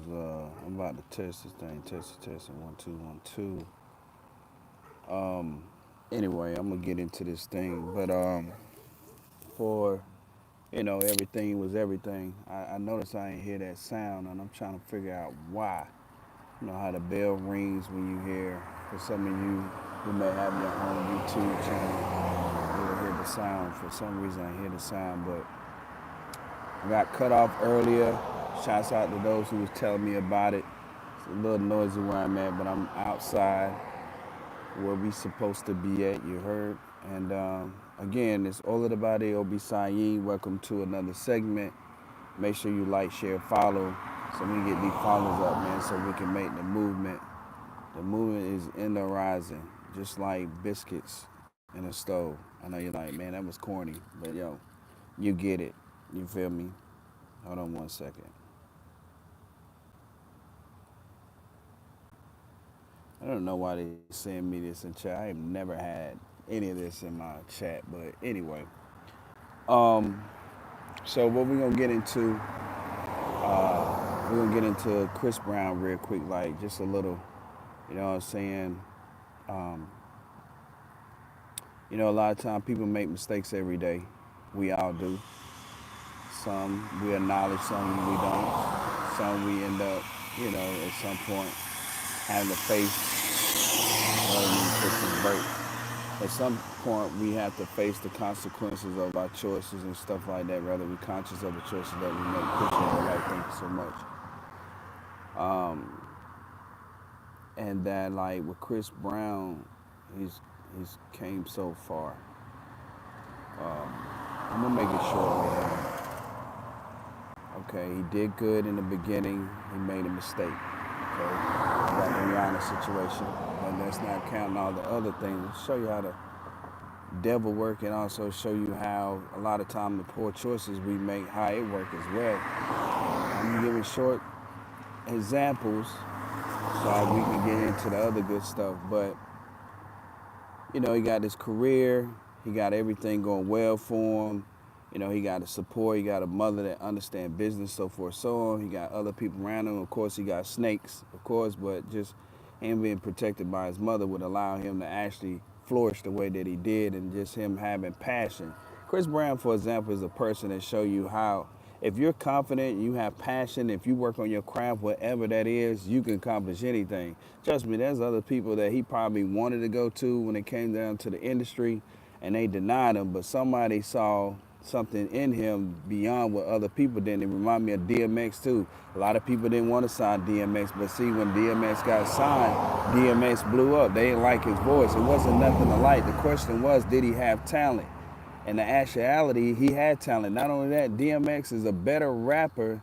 I'm about to test this thing. Testing. 1 2 1 2. Um, anyway, I'm gonna get into this thing, but for everything was everything. I noticed I ain't hear that sound, and I'm trying to figure out why. You know how the bell rings when you hear. For some of you who may have your own YouTube channel, you'll hear the sound. For some reason, I hear the sound, but I got cut off earlier. Shouts out to those who was telling me about it. It's a little noisy where I'm at, but I'm outside where we supposed to be at, you heard. And again, it's Olabade Olugbsean. Welcome to another segment. Make sure you like, share, follow, so we can get these followers up, man, so we can make the movement. The movement is in the horizon, just like biscuits in a stove. I know you're like, man, that was corny, but yo, you get it. You feel me? Hold on 1 second. I don't know why they send me this in chat. I have never had any of this in my chat, but anyway. Um, so what we're gonna get into Chris Brown real quick, like just a little, you know what I'm saying? Um, a lot of times people make mistakes every day. We all do. Some we acknowledge, some we don't. Some we end up, at some point having to face break. At some point, we have to face the consequences of our choices and stuff like that. Rather, we're conscious of the choices that we make. Appreciate the right. Thank you so much. And that, like with Chris Brown, he's came so far. I'm gonna make it short, man. Okay, he did good in the beginning. He made a mistake. Okay, got the Rihanna situation, but let's not count all the other things. Let's show you how the devil work, and also show you how a lot of time the poor choices we make, how it work as well. I'm giving short examples so we can get into the other good stuff. But he got his career, he got everything going well for him. He got a support, he got a mother that understand business, so forth, so on. He got other people around him. Of course, he got snakes, of course, but just him being protected by his mother would allow him to actually flourish the way that he did, and just him having passion. Chris Brown, for example, is a person that show you how if you're confident, you have passion, if you work on your craft, whatever that is, you can accomplish anything. Trust me, there's other people that he probably wanted to go to when it came down to the industry, and they denied him, but somebody saw something in him beyond what other people did. It reminded me of DMX too. A lot of people didn't want to sign DMX, but see, when DMX got signed, DMX blew up. They didn't like his voice. It wasn't nothing to like. The question was, did he have talent? And the actuality, he had talent. Not only that, DMX is a better rapper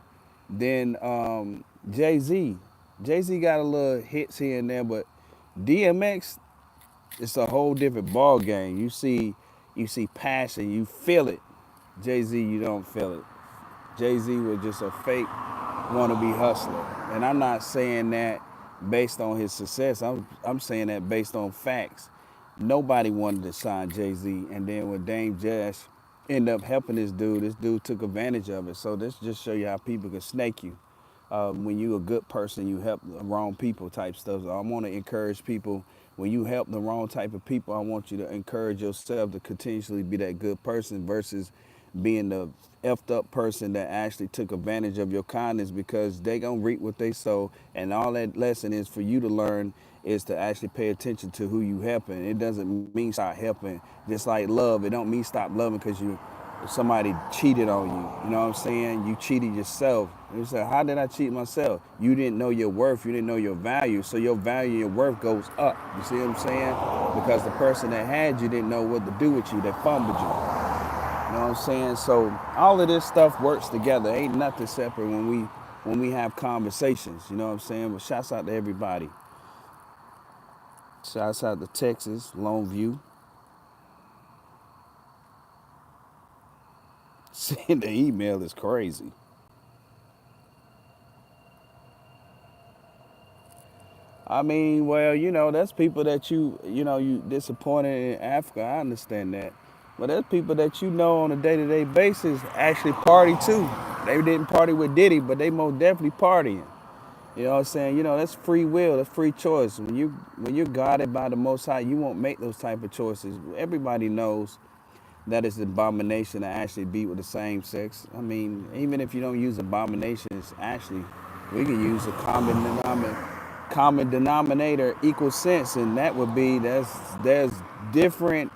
than Jay-Z. Jay-Z got a little hits here and there, but DMX, it's a whole different ball game. You see passion, you feel it. Jay-Z, you don't feel it. Jay-Z was just a fake wannabe hustler. And I'm not saying that based on his success. I'm saying that based on facts. Nobody wanted to sign Jay-Z. And then when Dame Dash ended up helping this dude took advantage of it. So this just show you how people can snake you. When you a good person, you help the wrong people type stuff. So I want to encourage people, when you help the wrong type of people, I want you to encourage yourself to continuously be that good person versus being the effed up person that actually took advantage of your kindness, because they gonna reap what they sow. And all that lesson is for you to learn is to actually pay attention to who you helping. It doesn't mean stop helping. Just like love, it don't mean stop loving because somebody cheated on you. You know what I'm saying? You cheated yourself. You say, how did I cheat myself? You didn't know your worth. You didn't know your value. So your value and your worth goes up. You see what I'm saying? Because the person that had you didn't know what to do with you. They fumbled you. You know what I'm saying? So all of this stuff works together. Ain't nothing separate when we have conversations. You know what I'm saying? But shouts out to everybody. Shouts out to Texas, Longview. Send the email is crazy. I mean, well, that's people that you disappointed in Africa. I understand that. But there's people that on a day-to-day basis actually party too. They didn't party with Diddy, but they most definitely partying. You know what I'm saying? You know, that's free will, that's free choice. When you're guided by the Most High, you won't make those type of choices. Everybody knows that it's an abomination to actually be with the same sex. I mean, even if you don't use abomination, it's actually we can use a common denominator equal sense, and that would be there's different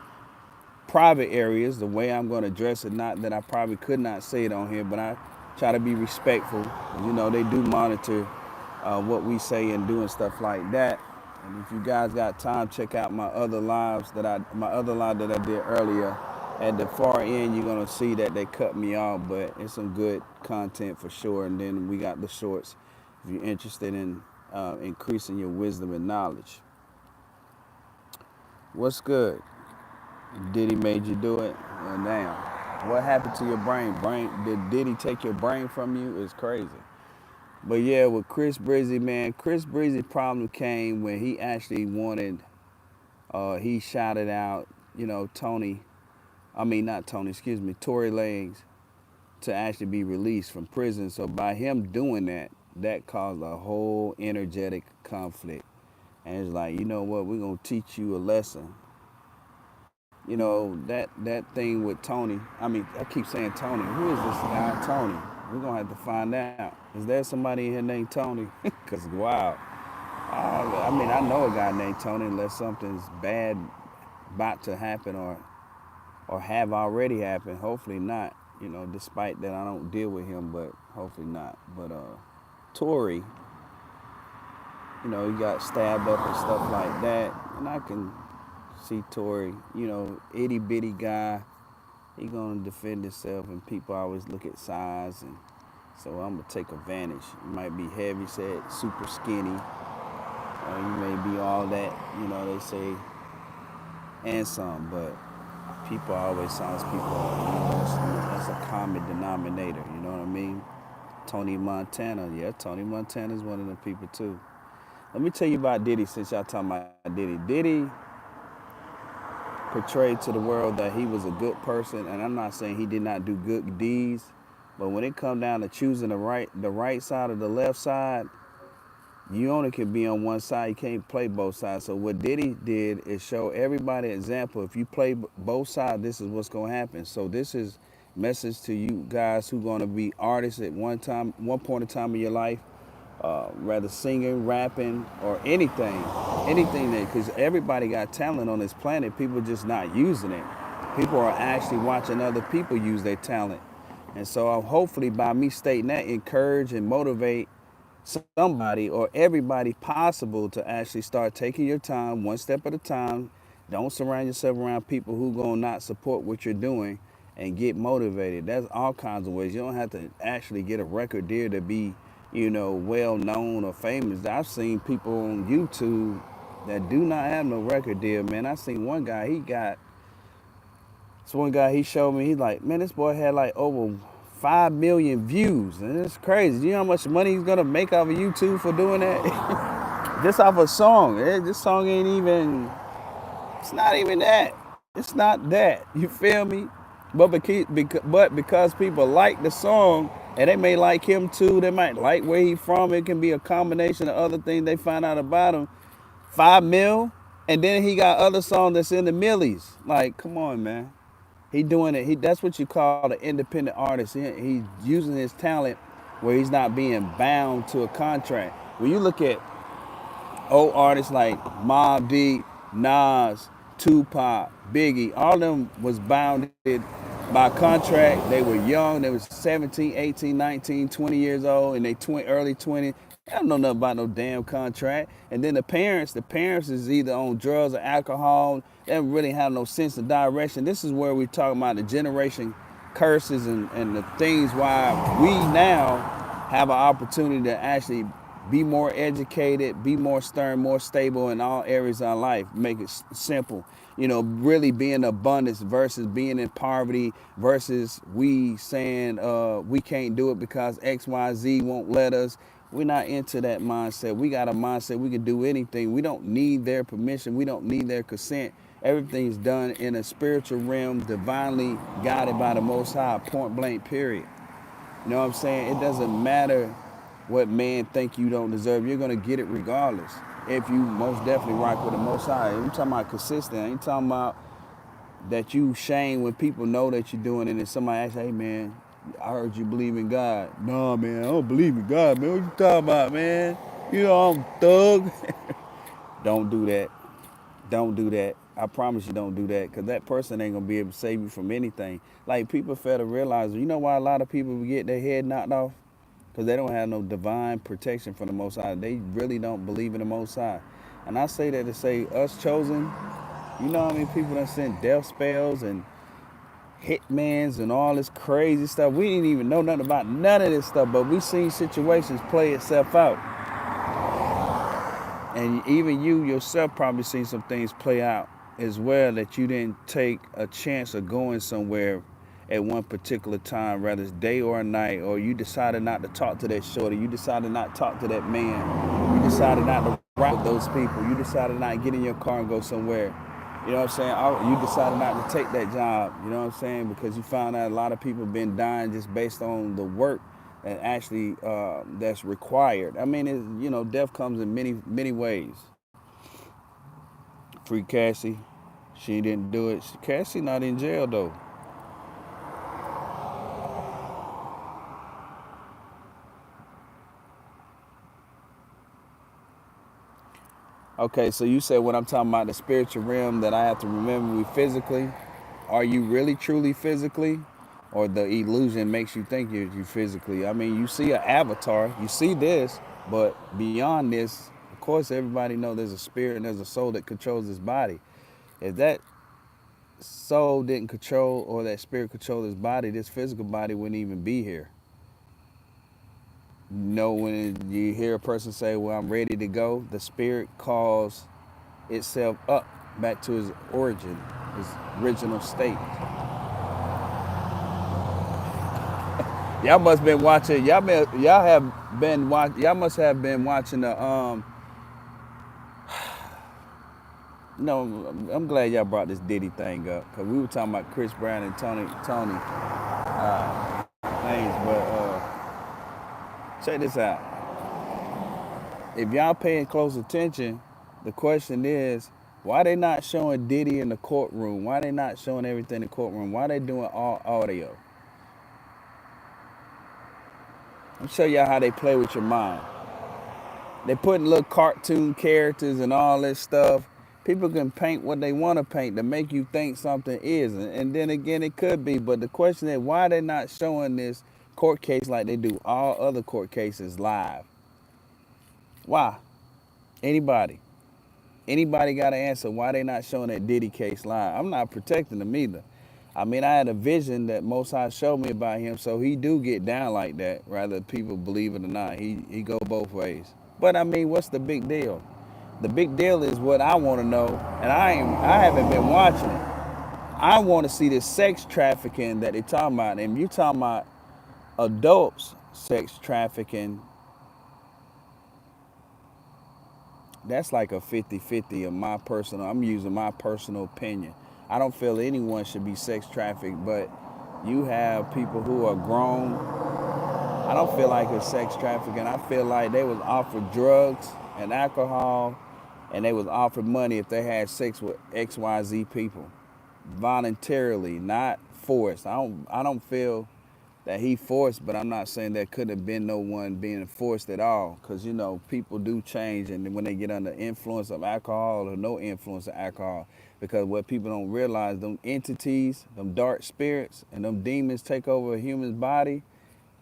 private areas. The way I'm going to address it, not that I probably could not say it on here, but I try to be respectful. You know, they do monitor what we say and doing stuff like that. And if you guys got time, check out my other live that I did earlier. At the far end, you're gonna see that they cut me off, but it's some good content for sure. And then we got the shorts if you're interested in increasing your wisdom and knowledge. What's good? Diddy made you do it? Well, damn. What happened to your brain? Did Diddy take your brain from you? It's crazy. But yeah, with Chris Breezy, man, Chris Breezy problem came when he actually wanted, he shouted out, you know, Tory Lanez to actually be released from prison. So by him doing that, that caused a whole energetic conflict. And it's like, you know what, we're gonna teach you a lesson. You know, that thing with Tony, I keep saying Tony. Who is this guy, Tony? We're gonna have to find out. Is there somebody in here named Tony? Cause wow. I know a guy named Tony unless something's bad about to happen or have already happened. Hopefully not. You know, despite that I don't deal with him, but hopefully not. But Tory, you know, he got stabbed up and stuff like that. And I can see Tory, you know, itty bitty guy, he gonna defend himself, and people always look at size, and so I'm gonna take advantage. You might be heavy set, super skinny, or you may be all that, you know, they say, and some, but people always size people up. You know, that's a common denominator, you know what I mean? Tony Montana, yeah, Tony Montana's one of the people too. Let me tell you about Diddy since y'all talking about Diddy. Diddy portrayed to the world that he was a good person, and I'm not saying he did not do good deeds, but when it come down to choosing the right side or the left side, you only can be on one side. You can't play both sides. So what Diddy did is show everybody an example. If you play both sides, this is what's going to happen. So this is message to you guys who going to be artists at one point in time in your life, rather singing, rapping, or anything that, because everybody got talent on this planet. People just not using it. People are actually watching other people use their talent. And so hopefully by me stating that, encourage and motivate somebody or everybody possible to actually start taking your time one step at a time. Don't surround yourself around people who gonna not support what you're doing, and get motivated. That's all kinds of ways. You don't have to actually get a record deal to be, you know, well known or famous. I've seen people on YouTube that do not have no record deal, man. I seen one guy, he showed me, he's like, man, this boy had like over 5 million views. And it's crazy. Do you know how much money he's gonna make off of YouTube for doing that? Just off a song. This song ain't even, it's not even that. It's not that. You feel me? But because people like the song, and they may like him too, they might like where he from, it can be a combination of other things they find out about him. 5 mil, and then he got other songs that's in the millies. Like, come on, man. He doing it. That's what you call an independent artist. He's using his talent where he's not being bound to a contract. When you look at old artists like Mobb Deep, Nas, Tupac, Biggie, all of them was bounded by contract. They were young. They was 17, 18, 19, 20 years old, and they early 20s. They don't know nothing about no damn contract. And then the parents is either on drugs or alcohol. They don't really have no sense of direction. This is where we're talking about the generation curses and the things why we now have an opportunity to actually be more educated, be more stern, more stable in all areas of our life. Make it simple. You know, really be in abundance versus being in poverty versus we saying we can't do it because X, Y, Z won't let us. We're not into that mindset. We got a mindset we can do anything. We don't need their permission. We don't need their consent. Everything's done in a spiritual realm, divinely guided by the Most High, point blank, period. You know what I'm saying? It doesn't matter what man think you don't deserve, you're gonna get it regardless. If you most definitely rock with the Most High. I'm talking about consistent. I ain't talking about that you shame when people know that you're doing it and somebody asks, hey man, I heard you believe in God. No man, I don't believe in God, man. What you talking about, man? You know I'm thug. Don't do that. Don't do that. I promise you don't do that because that person ain't going to be able to save you from anything. Like people fail to realize, you know why a lot of people get their head knocked off? Because they don't have no divine protection from the Most High. They really don't believe in the Most High. And I say that to say us chosen, you know how many people that send death spells and hitmans and all this crazy stuff. We didn't even know nothing about none of this stuff, but we seen situations play itself out. And even you yourself probably seen some things play out as well that you didn't take a chance of going somewhere at one particular time, whether it's day or night, or you decided not to talk to that shorty, you decided not to talk to that man, you decided not to ride with those people, you decided not to get in your car and go somewhere. You know what I'm saying? You decided not to take that job, you know what I'm saying? Because you found out a lot of people been dying just based on the work and actually that's required. I mean, death comes in many ways. Free Cassie, she didn't do it. Cassie not in jail though. Okay, so you said when I'm talking about the spiritual realm that I have to remember we physically. Are you really truly physically? Or the illusion makes you think you physically? I mean, you see an avatar, you see this, but beyond this, of course, everybody knows there's a spirit and there's a soul that controls this body. If that soul didn't control or that spirit controlled this body, this physical body wouldn't even be here. You know, when you hear a person say, well, I'm ready to go, the spirit calls itself up back to its origin, its original state. Y'all must been watching. Y'all must have been watching the. No, I'm glad y'all brought this Diddy thing up because we were talking about Chris Brown and Tony things, but check this out. If y'all paying close attention, the question is, why they not showing Diddy in the courtroom? Why they not showing everything in the courtroom? Why they doing all audio? I'll show y'all how they play with your mind. They putting little cartoon characters and all this stuff. People can paint what they want to paint to make you think something is. And then again, it could be. But the question is, why they not showing this court case like they do all other court cases live? Why? Anybody? Anybody got an answer why they not showing that Diddy case live? I'm not protecting them either. I mean, I had a vision that Most High showed me about him, so he do get down like that, whether people believe it or not. He go both ways. But I mean, what's the big deal? The big deal is what I want to know, and I haven't been watching it. I want to see this sex trafficking that they talking about, and you talking about adults sex trafficking. That's like a 50-50 of my personal, I'm using my personal opinion. I don't feel anyone should be sex trafficked, but you have people who are grown. I don't feel like it's sex trafficking. I feel like they was offered drugs and alcohol, and they was offered money if they had sex with XYZ people. Voluntarily, not forced. I don't feel that he forced, but I'm not saying there could have been no one being forced at all, because people do change, and when they get under influence of alcohol or no influence of alcohol, because what people don't realize, them entities, them dark spirits, and them demons take over a human's body.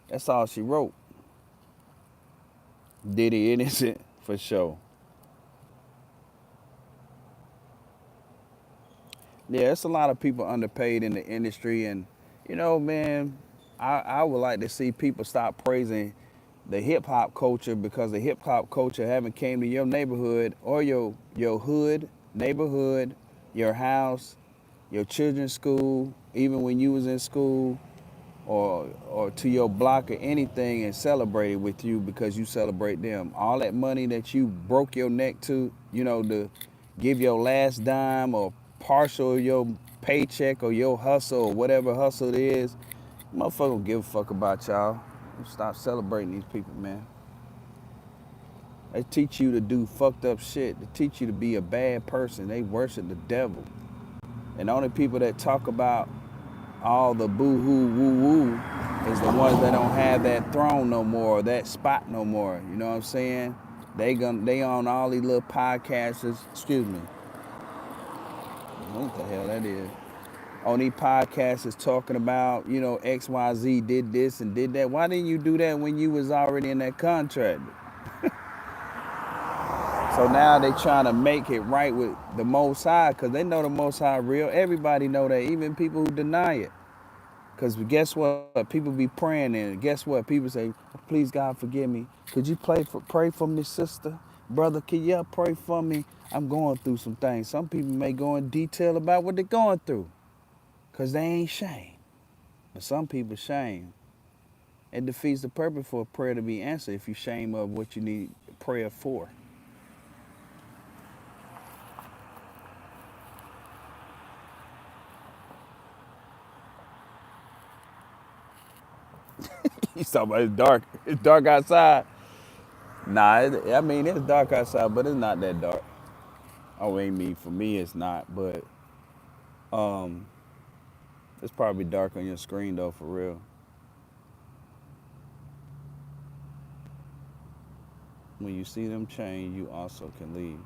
That's all she wrote. Diddy innocent for sure. Yeah, it's a lot of people underpaid in the industry, and man, I would like to see people stop praising the hip hop culture, because the hip hop culture haven't came to your neighborhood or your hood, neighborhood, your house, your children's school, even when you was in school, or to your block or anything, and celebrated with you because you celebrate them. All that money that you broke your neck to, to give your last dime or partial of your paycheck or your hustle or whatever hustle it is, motherfucker don't give a fuck about y'all. Stop celebrating these people, man. They teach you to do fucked up shit. They teach you to be a bad person. They worship the devil. And the only people that talk about all the boo-hoo, woo-woo is the ones that don't have that throne no more, or that spot no more. You know what I'm saying? They on all these little podcasts. Excuse me. What the hell that is? On these podcasts is talking about, XYZ did this and did that. Why didn't you do that when you was already in that contract? So now they trying to make it right with the Most High because they know the Most High real. Everybody know that, even people who deny it. Because guess what? People be praying, and guess what? People say, please God forgive me. Could you pray for me, sister? Brother, can you pray for me? I'm going through some things. Some people may go in detail about what they're going through because they ain't shame. But some people shame. It defeats the purpose for a prayer to be answered if you shame of what you need prayer for. He's talking about it's dark. It's dark outside. Nah, I mean, it's dark outside, but it's not that dark. Oh, ain't me. For me, it's not. But it's probably dark on your screen, though, for real. When you see them change, you also can leave.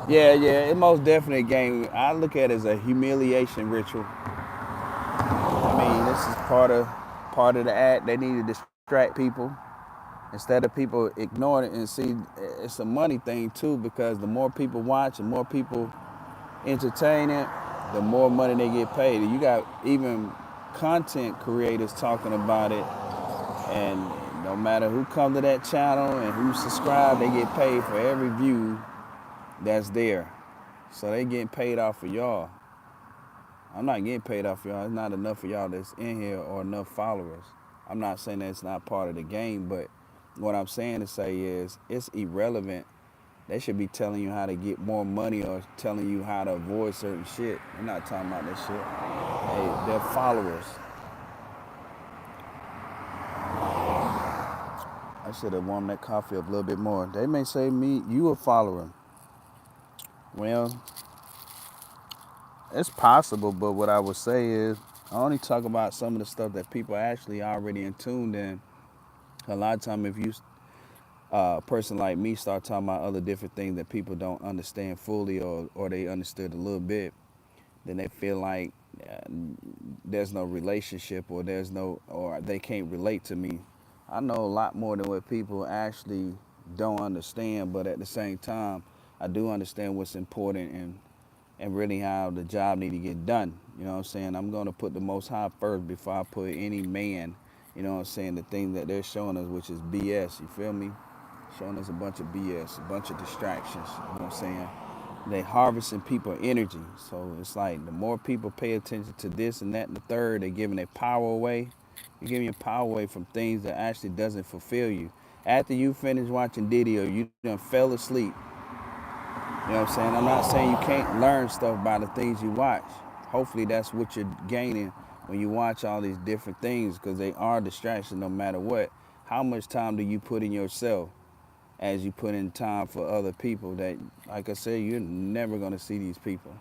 Yeah, yeah, it most definitely a game. I look at it as a humiliation ritual. I mean, this is part of the act. They need to distract people instead of people ignoring it and see it's a money thing too because the more people watch and more people entertain it, the more money they get paid. You got even content creators talking about it, and no matter who come to that channel and who subscribe, they get paid for every view that's there. So they getting paid off for y'all. I'm not getting paid off for y'all. It's not enough for y'all that's in here or enough followers. I'm not saying that's not part of the game, but what I'm saying to say is it's irrelevant. They should be telling you how to get more money or telling you how to avoid certain shit. They're not talking about that shit. Hey, they're followers. I should have warmed that coffee up a little bit more. They may say me, you a follower. Well, it's possible, but what I would say is I only talk about some of the stuff that people actually already in tuned in. A lot of time, if you a person like me start talking about other different things that people don't understand fully or they understood a little bit, then they feel like uh, there's no relationship or there's no or they can't relate to me. I know a lot more than what people actually don't understand, but at the same time, I do understand what's important and really how the job need to get done. You know what I'm saying? I'm going to put the Most High first before I put any man. You know what I'm saying? The thing that they're showing us, which is BS. You feel me? Showing us a bunch of BS, a bunch of distractions. You know what I'm saying? They harvesting people energy. So it's like the more people pay attention to this and that and the third, they're giving their power away. You're giving your power away from things that actually doesn't fulfill you. After you finish watching Diddy or you done fell asleep, you know what I'm saying? I'm not saying you can't learn stuff by the things you watch. Hopefully that's what you're gaining when you watch all these different things because they are distractions no matter what. How much time do you put in yourself as you put in time for other people that, like I said, you're never going to see these people.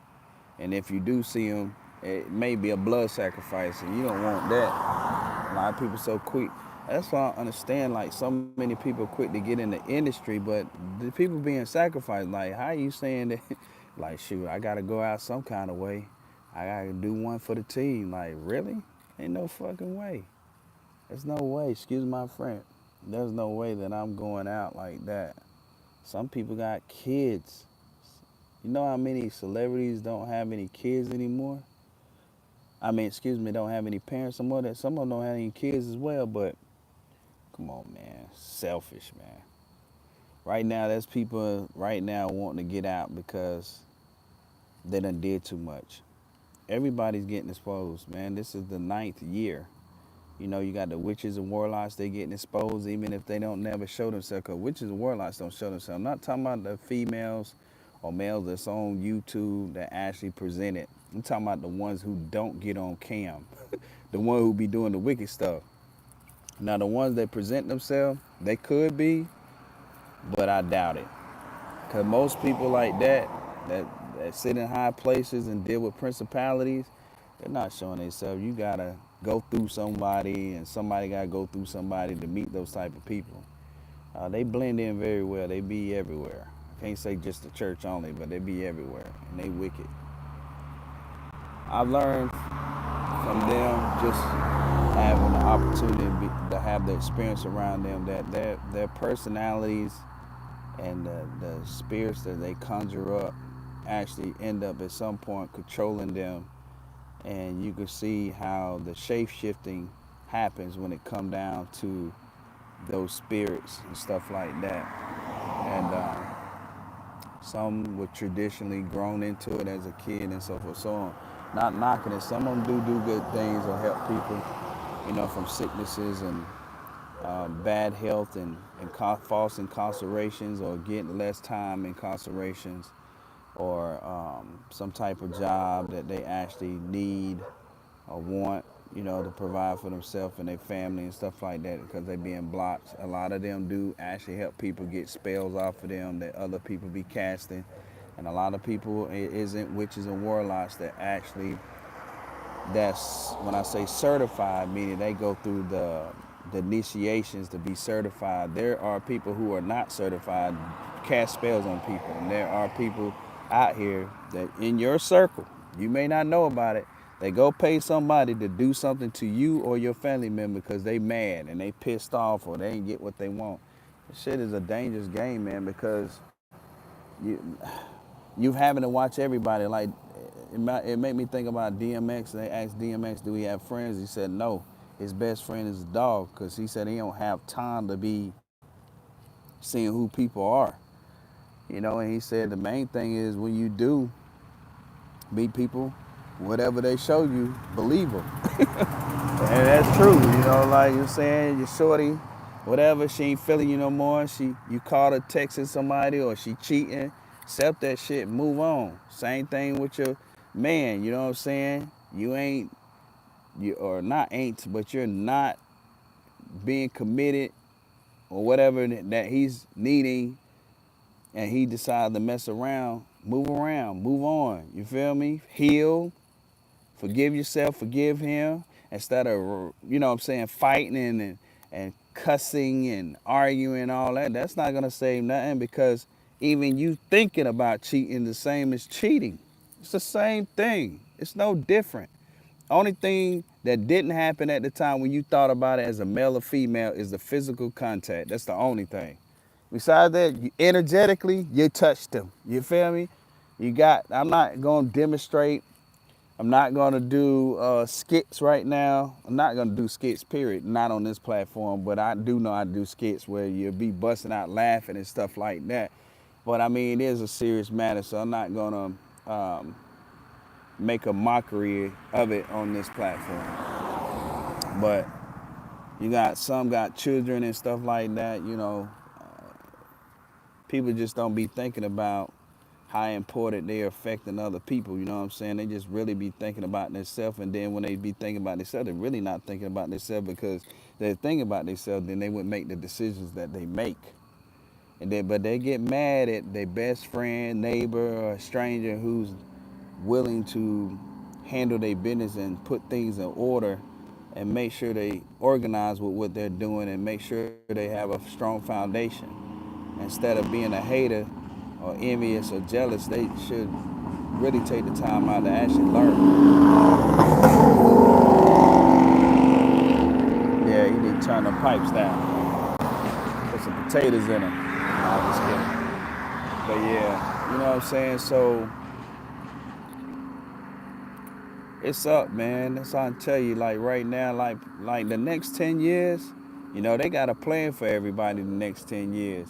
And if you do see them, it may be a blood sacrifice and you don't want that. A lot of people so quick. That's why I understand like so many people quick to get in the industry, but the people being sacrificed, like how you saying that like shoot, I gotta go out some kind of way. I gotta do one for the team. Like really? Ain't no fucking way. There's no way, excuse my friend. There's no way that I'm going out like that. Some people got kids. You know how many celebrities don't have any kids anymore? I mean, excuse me, don't have any parents anymore. That some of them don't have any kids as well, but come on, man. Selfish, man. Right now, there's people right now wanting to get out because they done did too much. Everybody's getting exposed, man. This is the ninth year. You know, you got the witches and warlocks, they getting exposed even if they don't never show themselves. Because witches and warlocks don't show themselves. I'm not talking about the females or males that's on YouTube that actually present it. I'm talking about the ones who don't get on cam, the one who be doing the wicked stuff. Now the ones that present themselves, they could be, but I doubt it. Cause most people like that that sit in high places and deal with principalities, they're not showing themselves. You gotta go through somebody, and somebody gotta go through somebody to meet those type of people. They blend in very well. They be everywhere. I can't say just the church only, but they be everywhere, and they wicked. I've learned from them just having the opportunity to have the experience around them that their personalities and the spirits that they conjure up actually end up at some point controlling them, and you can see how the shape shifting happens when it come down to those spirits and stuff like that. And some were traditionally grown into it as a kid and so forth, so on. Not knocking it. Some of them do good things or help people, from sicknesses and bad health and false incarcerations, or getting less time incarcerations, or some type of job that they actually need or want, to provide for themselves and their family and stuff like that, because they being blocked. A lot of them do actually help people get spells off of them that other people be casting. And a lot of people, it isn't witches and warlocks that actually, that's when I say certified, meaning they go through the initiations to be certified. There are people who are not certified, cast spells on people. And there are people out here that in your circle, you may not know about it, they go pay somebody to do something to you or your family member because they mad and they pissed off or they ain't get what they want. This shit is a dangerous game, man, because you you having to watch everybody. Like, it made me think about DMX. They asked DMX, do he have friends? He said no. His best friend is a dog, because he said he don't have time to be seeing who people are. And he said the main thing is when you do meet people, whatever they show you, believe them. And that's true, like you're saying, your shorty, whatever, she ain't feeling you no more. You caught her texting somebody or she cheating, accept that shit, move on. Same thing with your man, you know what I'm saying? But you're not being committed or whatever that he's needing, and he decided to mess around, move on. You feel me? Heal, forgive yourself, forgive him, instead of, fighting and cussing and arguing, all that. That's not gonna save nothing, because even you thinking about cheating, the same as cheating. It's the same thing. It's no different. Only thing that didn't happen at the time when you thought about it as a male or female is the physical contact. That's the only thing. Besides that, energetically, you touched them. You feel me? I'm not going to demonstrate. I'm not going to do skits right now. I'm not going to do skits, period. Not on this platform, but I do know I do skits where you'll be busting out laughing and stuff like that. But I mean, it is a serious matter, so I'm not going to make a mockery of it on this platform. But some got children and stuff like that, people just don't be thinking about how important they're affecting other people, you know what I'm saying? They just really be thinking about themselves, and then when they be thinking about themselves, they're really not thinking about themselves, because they're thinking about themselves, then they would make the decisions that they make. But they get mad at their best friend, neighbor, or stranger who's willing to handle their business and put things in order and make sure they organize with what they're doing and make sure they have a strong foundation. Instead of being a hater or envious or jealous, they should really take the time out to actually learn. Yeah, you need to turn the pipes down. Put some potatoes in them. No, I'm just kidding. But yeah, you know what I'm saying? So it's up, man. That's all I can tell you. Like right now, like the next 10 years, they got a plan for everybody the next 10 years.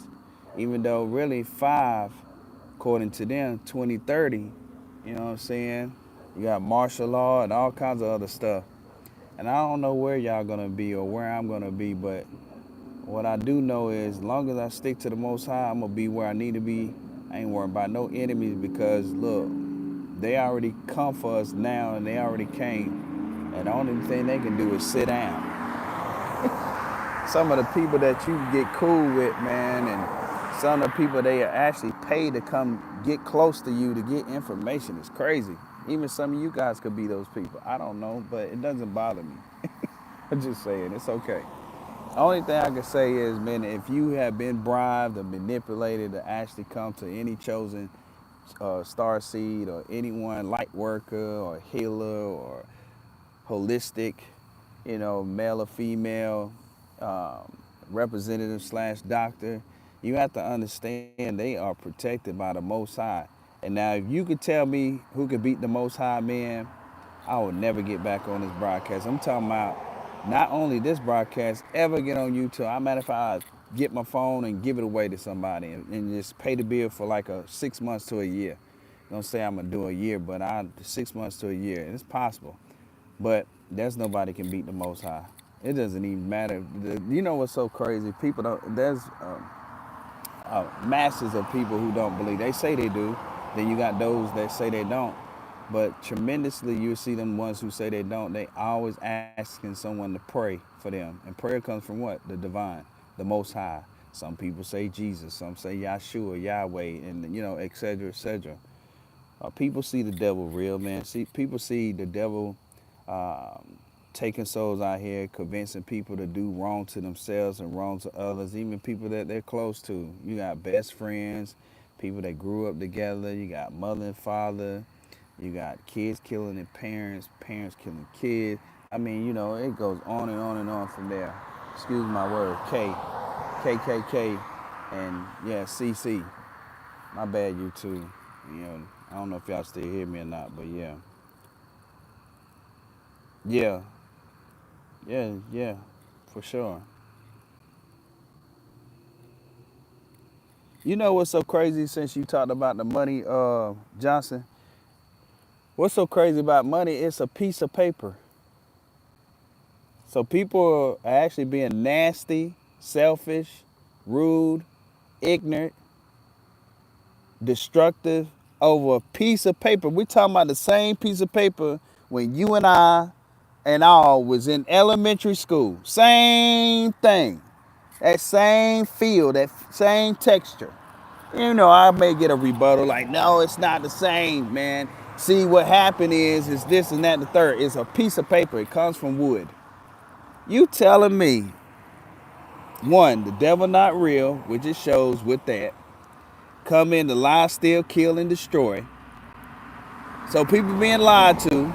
Even though really 5, according to them, 2030, you know what I'm saying? You got martial law and all kinds of other stuff. And I don't know where y'all gonna be or where I'm gonna be, but what I do know is as long as I stick to the Most High, I'm gonna be where I need to be. I ain't worried about no enemies, because look, They already come for us now, and they already came. And the only thing they can do is sit down. Some of the people that you get cool with, man, and some of the people they are actually paid to come get close to you to get information is crazy. Even some of you guys could be those people. I don't know, but it doesn't bother me. I'm just saying, it's okay. The only thing I can say is, man, if you have been bribed or manipulated to actually come to any chosen star seed or anyone light worker or healer or holistic, male or female, representative slash doctor, you have to understand they are protected by the Most High. And now, if you could tell me who could beat the Most High, man, I will never get back on this broadcast. I'm talking about not only this broadcast, ever get on YouTube. I matter if I get my phone and give it away to somebody and just pay the bill for like 6 months to a year. Don't say I'm gonna do a year, but 6 months to a year. It's possible. But there's nobody can beat the Most High. It doesn't even matter. You know what's so crazy? People don't. There's masses of people who don't believe. They say they do. Then you got those that say they don't. But tremendously, you see them ones who say they don't. They always asking someone to pray for them. And prayer comes from what? The divine, the Most High. Some people say Jesus. Some say Yahshua, Yahweh, and et cetera, et cetera. People see the devil real, man. People see the devil taking souls out here, convincing people to do wrong to themselves and wrong to others, even people that they're close to. You got best friends, people that grew up together. You got mother and father. You got kids killing their parents, parents killing kids. I mean, it goes on and on and on from there. Excuse my word, KKK, and yeah, CC. My bad, you too. I don't know if y'all still hear me or not, but yeah. Yeah, yeah, for sure. You know what's so crazy since you talked about the money, Johnson? What's so crazy about money? It's a piece of paper. So people are actually being nasty, selfish, rude, ignorant, destructive over a piece of paper. We're talking about the same piece of paper when you and I and all was in elementary school. Same thing. That same feel, that same texture. I may get a rebuttal like, no, it's not the same, man. See, what happened is this and that, the third. It's a piece of paper. It comes from wood. You telling me, one, the devil not real, which it shows with that. Come in to lie, steal, kill, and destroy. So people being lied to.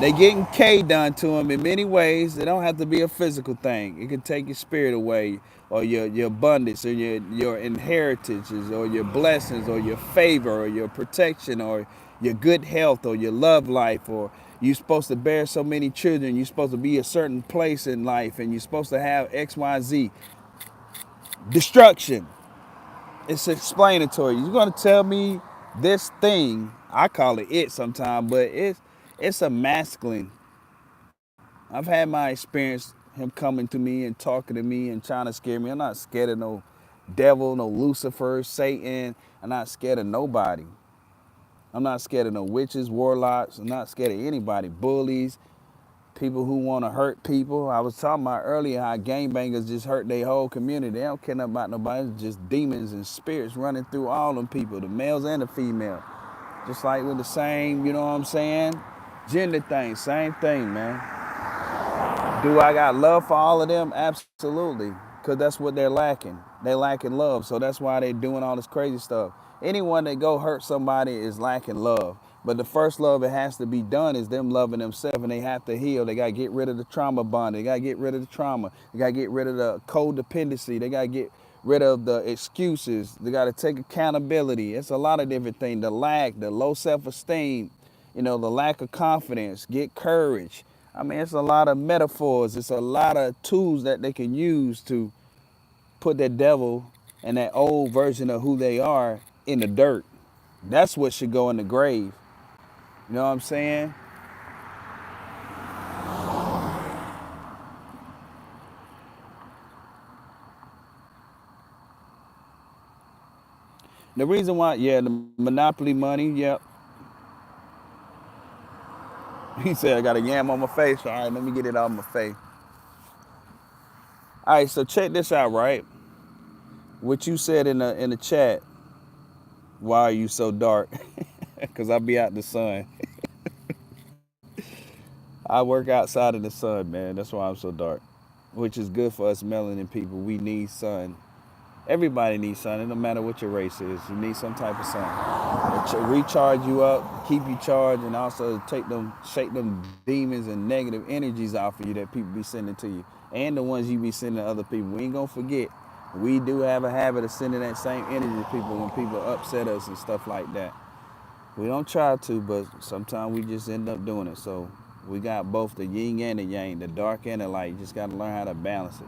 They getting K done to them in many ways. It don't have to be a physical thing. It can take your spirit away, or your abundance, or your inheritances, or your blessings, or your favor, or your protection, or your good health, or your love life, or you're supposed to bear so many children. You're supposed to be a certain place in life, and you're supposed to have X, Y, Z. Destruction. It's explanatory. You're gonna tell me this thing. I call it sometimes, but it's a masculine. I've had my experience, him coming to me and talking to me and trying to scare me. I'm not scared of no devil, no Lucifer, Satan. I'm not scared of nobody. I'm not scared of no witches, warlocks. I'm not scared of anybody. Bullies, people who want to hurt people. I was talking about earlier how gangbangers just hurt their whole community. They don't care nothing about nobody. It's just demons and spirits running through all them people, the males and the female. Just like with the same, you know what I'm saying? Gender thing, same thing, man. Do I got love for all of them? Absolutely. Because that's what they're lacking. They lacking love. So that's why they're doing all this crazy stuff. Anyone that go hurt somebody is lacking love. But the first love it has to be done is them loving themselves, and they have to heal. They got to get rid of the trauma bond. They got to get rid of the trauma. They got to get rid of the codependency. They got to get rid of the excuses. They got to take accountability. It's a lot of different things. The lack, the low self-esteem, the lack of confidence, get courage. I mean, it's a lot of metaphors. It's a lot of tools that they can use to put that devil and that old version of who they are in the dirt. That's what should go in the grave. You know what I'm saying? The reason why, yeah, the monopoly money, yep. He said I got a yam on my face. All right, let me get it off my face. All right, so check this out, right? What you said in the chat. Why are you so dark? Cause I be out in the sun. I work outside in the sun, man. That's why I'm so dark. Which is good for us melanin people. We need sun. Everybody needs sun. It don't matter what your race is. You need some type of sun. To recharge you up, keep you charged, and also shake them demons and negative energies off of you that people be sending to you, and the ones you be sending to other people. We ain't gonna forget. We do have a habit of sending that same energy to people when people upset us and stuff like that. We don't try to, but sometimes we just end up doing it. So we got both the yin and the yang, the dark and the light. You just got to learn how to balance it.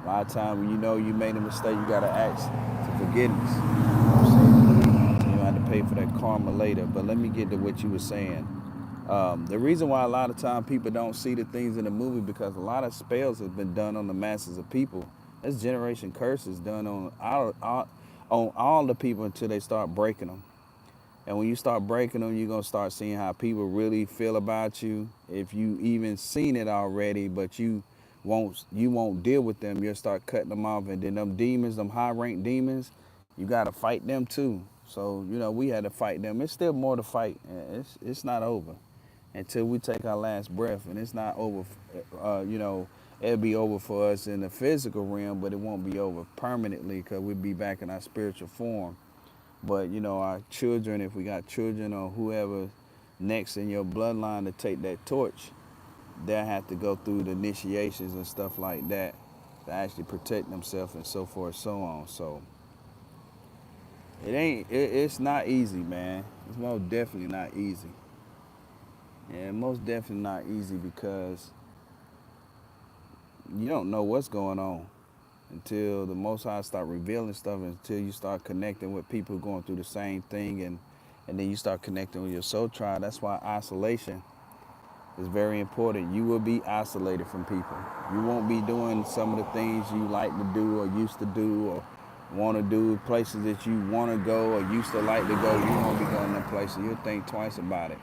A lot of times when you know you made a mistake, you got to ask for forgiveness. You know what I'm saying? So you don't have to pay for that karma later. But let me get to what you were saying. The reason why a lot of time people don't see the things in the movie because a lot of spells have been done on the masses of people. That's generation curses done on all the people until they start breaking them. And when you start breaking them, you're going to start seeing how people really feel about you. If you even seen it already, but you won't deal with them, you'll start cutting them off. And then them demons, them high-ranked demons, you got to fight them too. So, we had to fight them. It's still more to fight. It's not over until we take our last breath. And it's not over, it'll be over for us in the physical realm, but it won't be over permanently because we'll be back in our spiritual form. But, our children, if we got children or whoever next in your bloodline to take that torch, they'll have to go through the initiations and stuff like that to actually protect themselves and so forth, so on. So it's not easy, man. It's most definitely not easy. Yeah, most definitely not easy because you don't know what's going on until the Most High start revealing stuff, until you start connecting with people going through the same thing, and then you start connecting with your soul tribe. That's why isolation is very important. You will be isolated from people. You won't be doing some of the things you like to do or used to do or want to do, places that you want to go or used to like to go. You won't be going to places. You'll think twice about it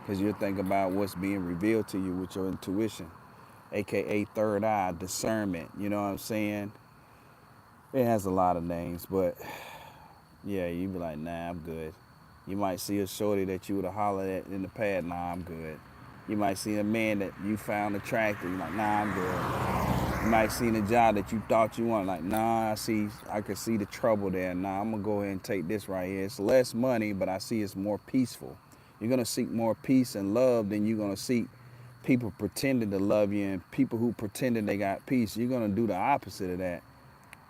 because you'll think about what's being revealed to you with your intuition, aka third eye, discernment. You know what I'm saying? It has a lot of names, but yeah, you be like, nah, I'm good. You might see a shorty that you would have hollered at in the past, nah, I'm good. You might see a man that you found attractive, you're like, nah, I'm good. You might see a job that you thought you wanted, like, nah, I can see the trouble there. Nah, I'm gonna go ahead and take this right here. It's less money, but I see it's more peaceful. You're gonna seek more peace and love than you're gonna seek people pretending to love you and people who pretending they got peace. You're gonna do the opposite of that.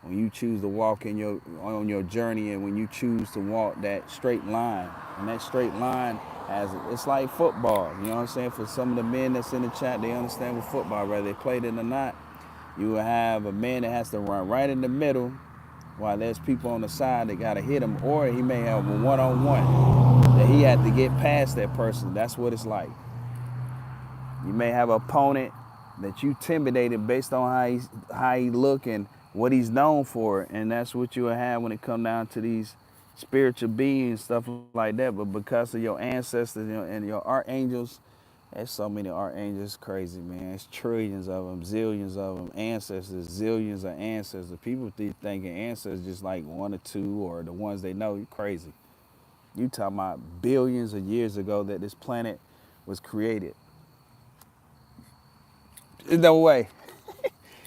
When you choose to walk on your journey, and when you choose to walk that straight line, and that straight line it's like football. You know what I'm saying? For some of the men that's in the chat, they understand with football, whether they played it or not. You will have a man that has to run right in the middle, while there's people on the side that gotta hit him, or he may have a one-on-one that he had to get past that person. That's what it's like. You may have an opponent that you intimidated based on how he look and what he's known for, and that's what you will have when it come down to these spiritual beings, stuff like that. But because of your ancestors and your archangels, there's so many archangels, crazy, man. It's trillions of them, zillions of them, ancestors, zillions of ancestors. People thinking ancestors just like one or two or the ones they know. You crazy. You talking about billions of years ago that this planet was created. There's no way.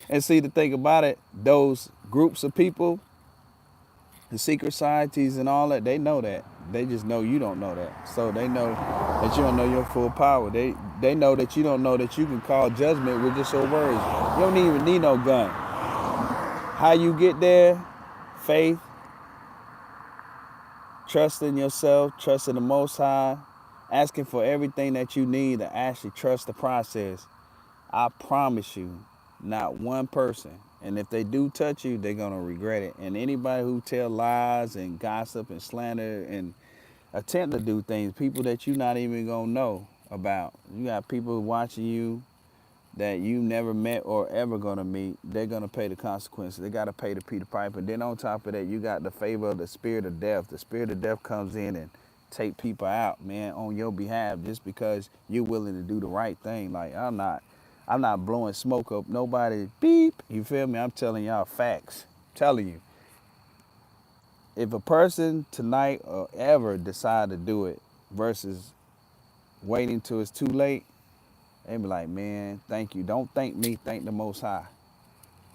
And see, the thing about it, those groups of people, the secret societies and all that, they know that. They just know you don't know that. So they know that you don't know your full power. They know that you don't know that you can call judgment with just your words. You don't even need no gun. How you get there? Faith, trusting yourself, trusting the Most High, asking for everything that you need to actually trust the process. I promise you, not one person. And if they do touch you, they're going to regret it. And anybody who tell lies and gossip and slander and attempt to do things, people that you're not even going to know about. You got people watching you that you never met or ever gonna meet, they're gonna pay the consequences. They gotta pay the Peter Piper. Then on top of that, you got the favor of the spirit of death. The spirit of death comes in and take people out, man, on your behalf, just because you're willing to do the right thing. Like I'm not blowing smoke up nobody. Beep. You feel me? I'm telling y'all facts. I'm telling you, if a person tonight or ever decide to do it versus waiting till it's too late, they be like, man, thank you. Don't thank me, thank the Most High.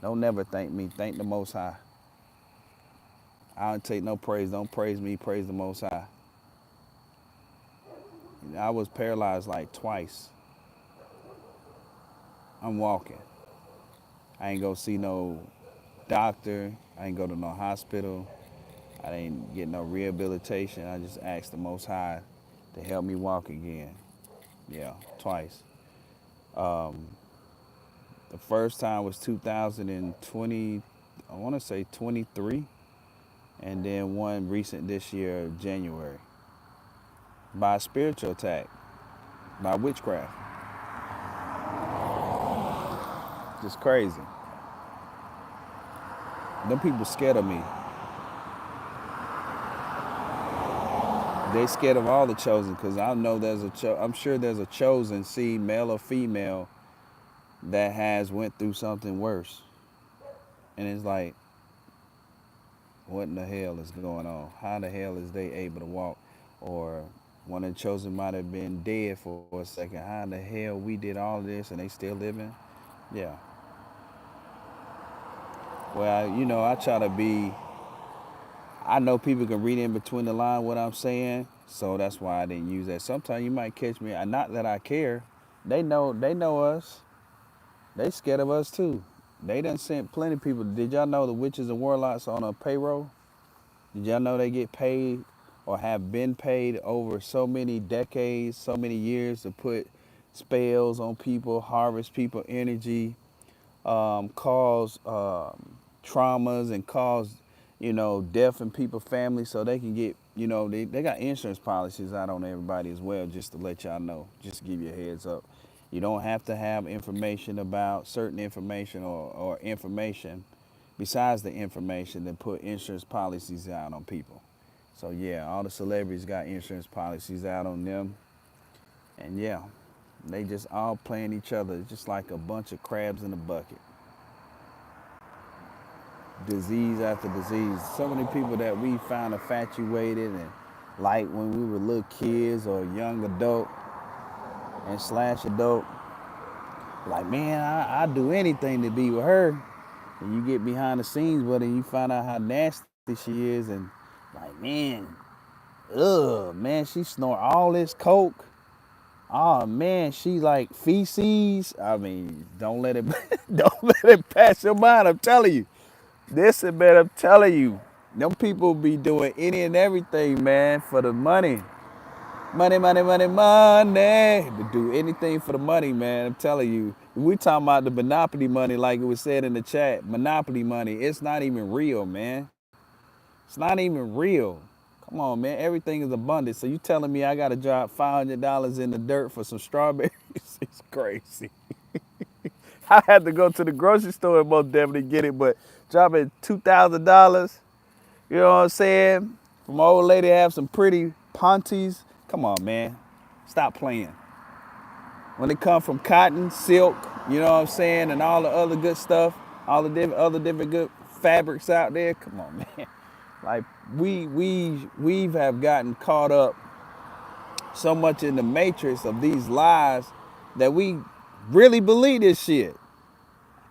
Don't never thank me, thank the Most High. I don't take no praise. Don't praise me, praise the Most High. I was paralyzed like twice. I'm walking. I ain't go see no doctor. I ain't go to no hospital. I didn't get no rehabilitation. I just asked the Most High to help me walk again. Yeah, twice. Um, the first time was 2020, I want to say 23, and then one recent this year, January, by a spiritual attack, by witchcraft. Just crazy. Them people scared of me. They scared of all the chosen, because I know I'm sure there's a chosen seed, male or female, that has went through something worse. And it's like, what in the hell is going on? How the hell is they able to walk? Or one of the chosen might have been dead for a second. How in the hell we did all of this and they still living? Yeah. Well, I try to be, I know people can read in between the line what I'm saying, so that's why I didn't use that. Sometimes you might catch me, not that I care. They know us. They scared of us too. They done sent plenty of people. Did y'all know the witches and warlocks on a payroll? Did y'all know they get paid or have been paid over so many decades, so many years to put spells on people, harvest people energy, cause traumas and cause, death in people's families, so they can get, they got insurance policies out on everybody as well, just to let y'all know, just to give you a heads up. You don't have to have information about certain information or information besides the information that put insurance policies out on people. So yeah, all the celebrities got insurance policies out on them. And yeah, they just all playing each other just like a bunch of crabs in a bucket. Disease after disease. So many people that we found infatuated and like when we were little kids or young adult and slash adult. Like, man, I'd do anything to be with her. And you get behind the scenes with her and you find out how nasty she is, and like, man, she snort all this coke. Oh man, she like feces. I mean, don't let it don't let it pass your mind. I'm telling you. Listen, man, I'm telling you. Them people be doing any and everything, man, for the money. Money, money, money, money. They do anything for the money, man. I'm telling you. We talking about the monopoly money, like it was said in the chat. Monopoly money. It's not even real, man. It's not even real. Come on, man. Everything is abundant. So you telling me I got to drop $500 in the dirt for some strawberries? It's crazy. I had to go to the grocery store and most definitely get it, but dropping $2,000, you know what I'm saying? For my old lady to have some pretty panties. Come on, man. Stop playing. When it comes from cotton, silk, you know what I'm saying, and all the other good stuff, all the other different good fabrics out there, come on, man. Like we have gotten caught up so much in the matrix of these lies that we really believe this shit.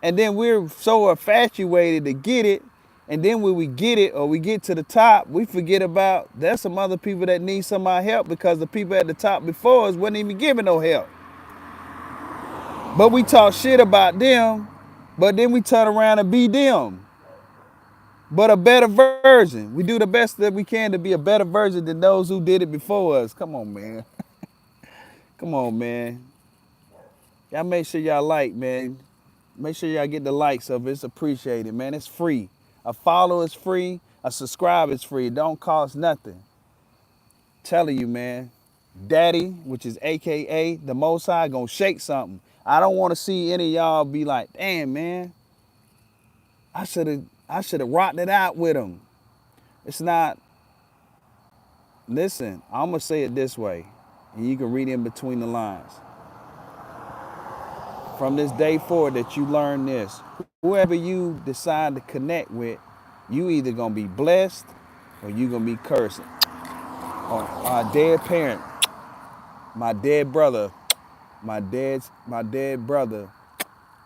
And then we're so infatuated to get it. And then when we get it or we get to the top, we forget about there's some other people that need some of our help because the people at the top before us wasn't even giving no help. But we talk shit about them, but then we turn around and be them. But a better version. We do the best that we can to be a better version than those who did it before us. Come on, man. Come on, man. Y'all make sure y'all like, man. Make sure y'all get the likes of it. It's appreciated, man. It's free. A follow is free. A subscribe is free. It don't cost nothing. Telling you, man. Daddy, which is AKA the Most High, gonna shake something. I don't want to see any of y'all be like, damn man, I should have rocked it out with him. It's not. Listen, I'm gonna say it this way, and you can read in between the lines. From this day forward that you learn this, whoever you decide to connect with, you either gonna be blessed or you gonna be cursed. Or my dead parent, my dead brother, my dead brother,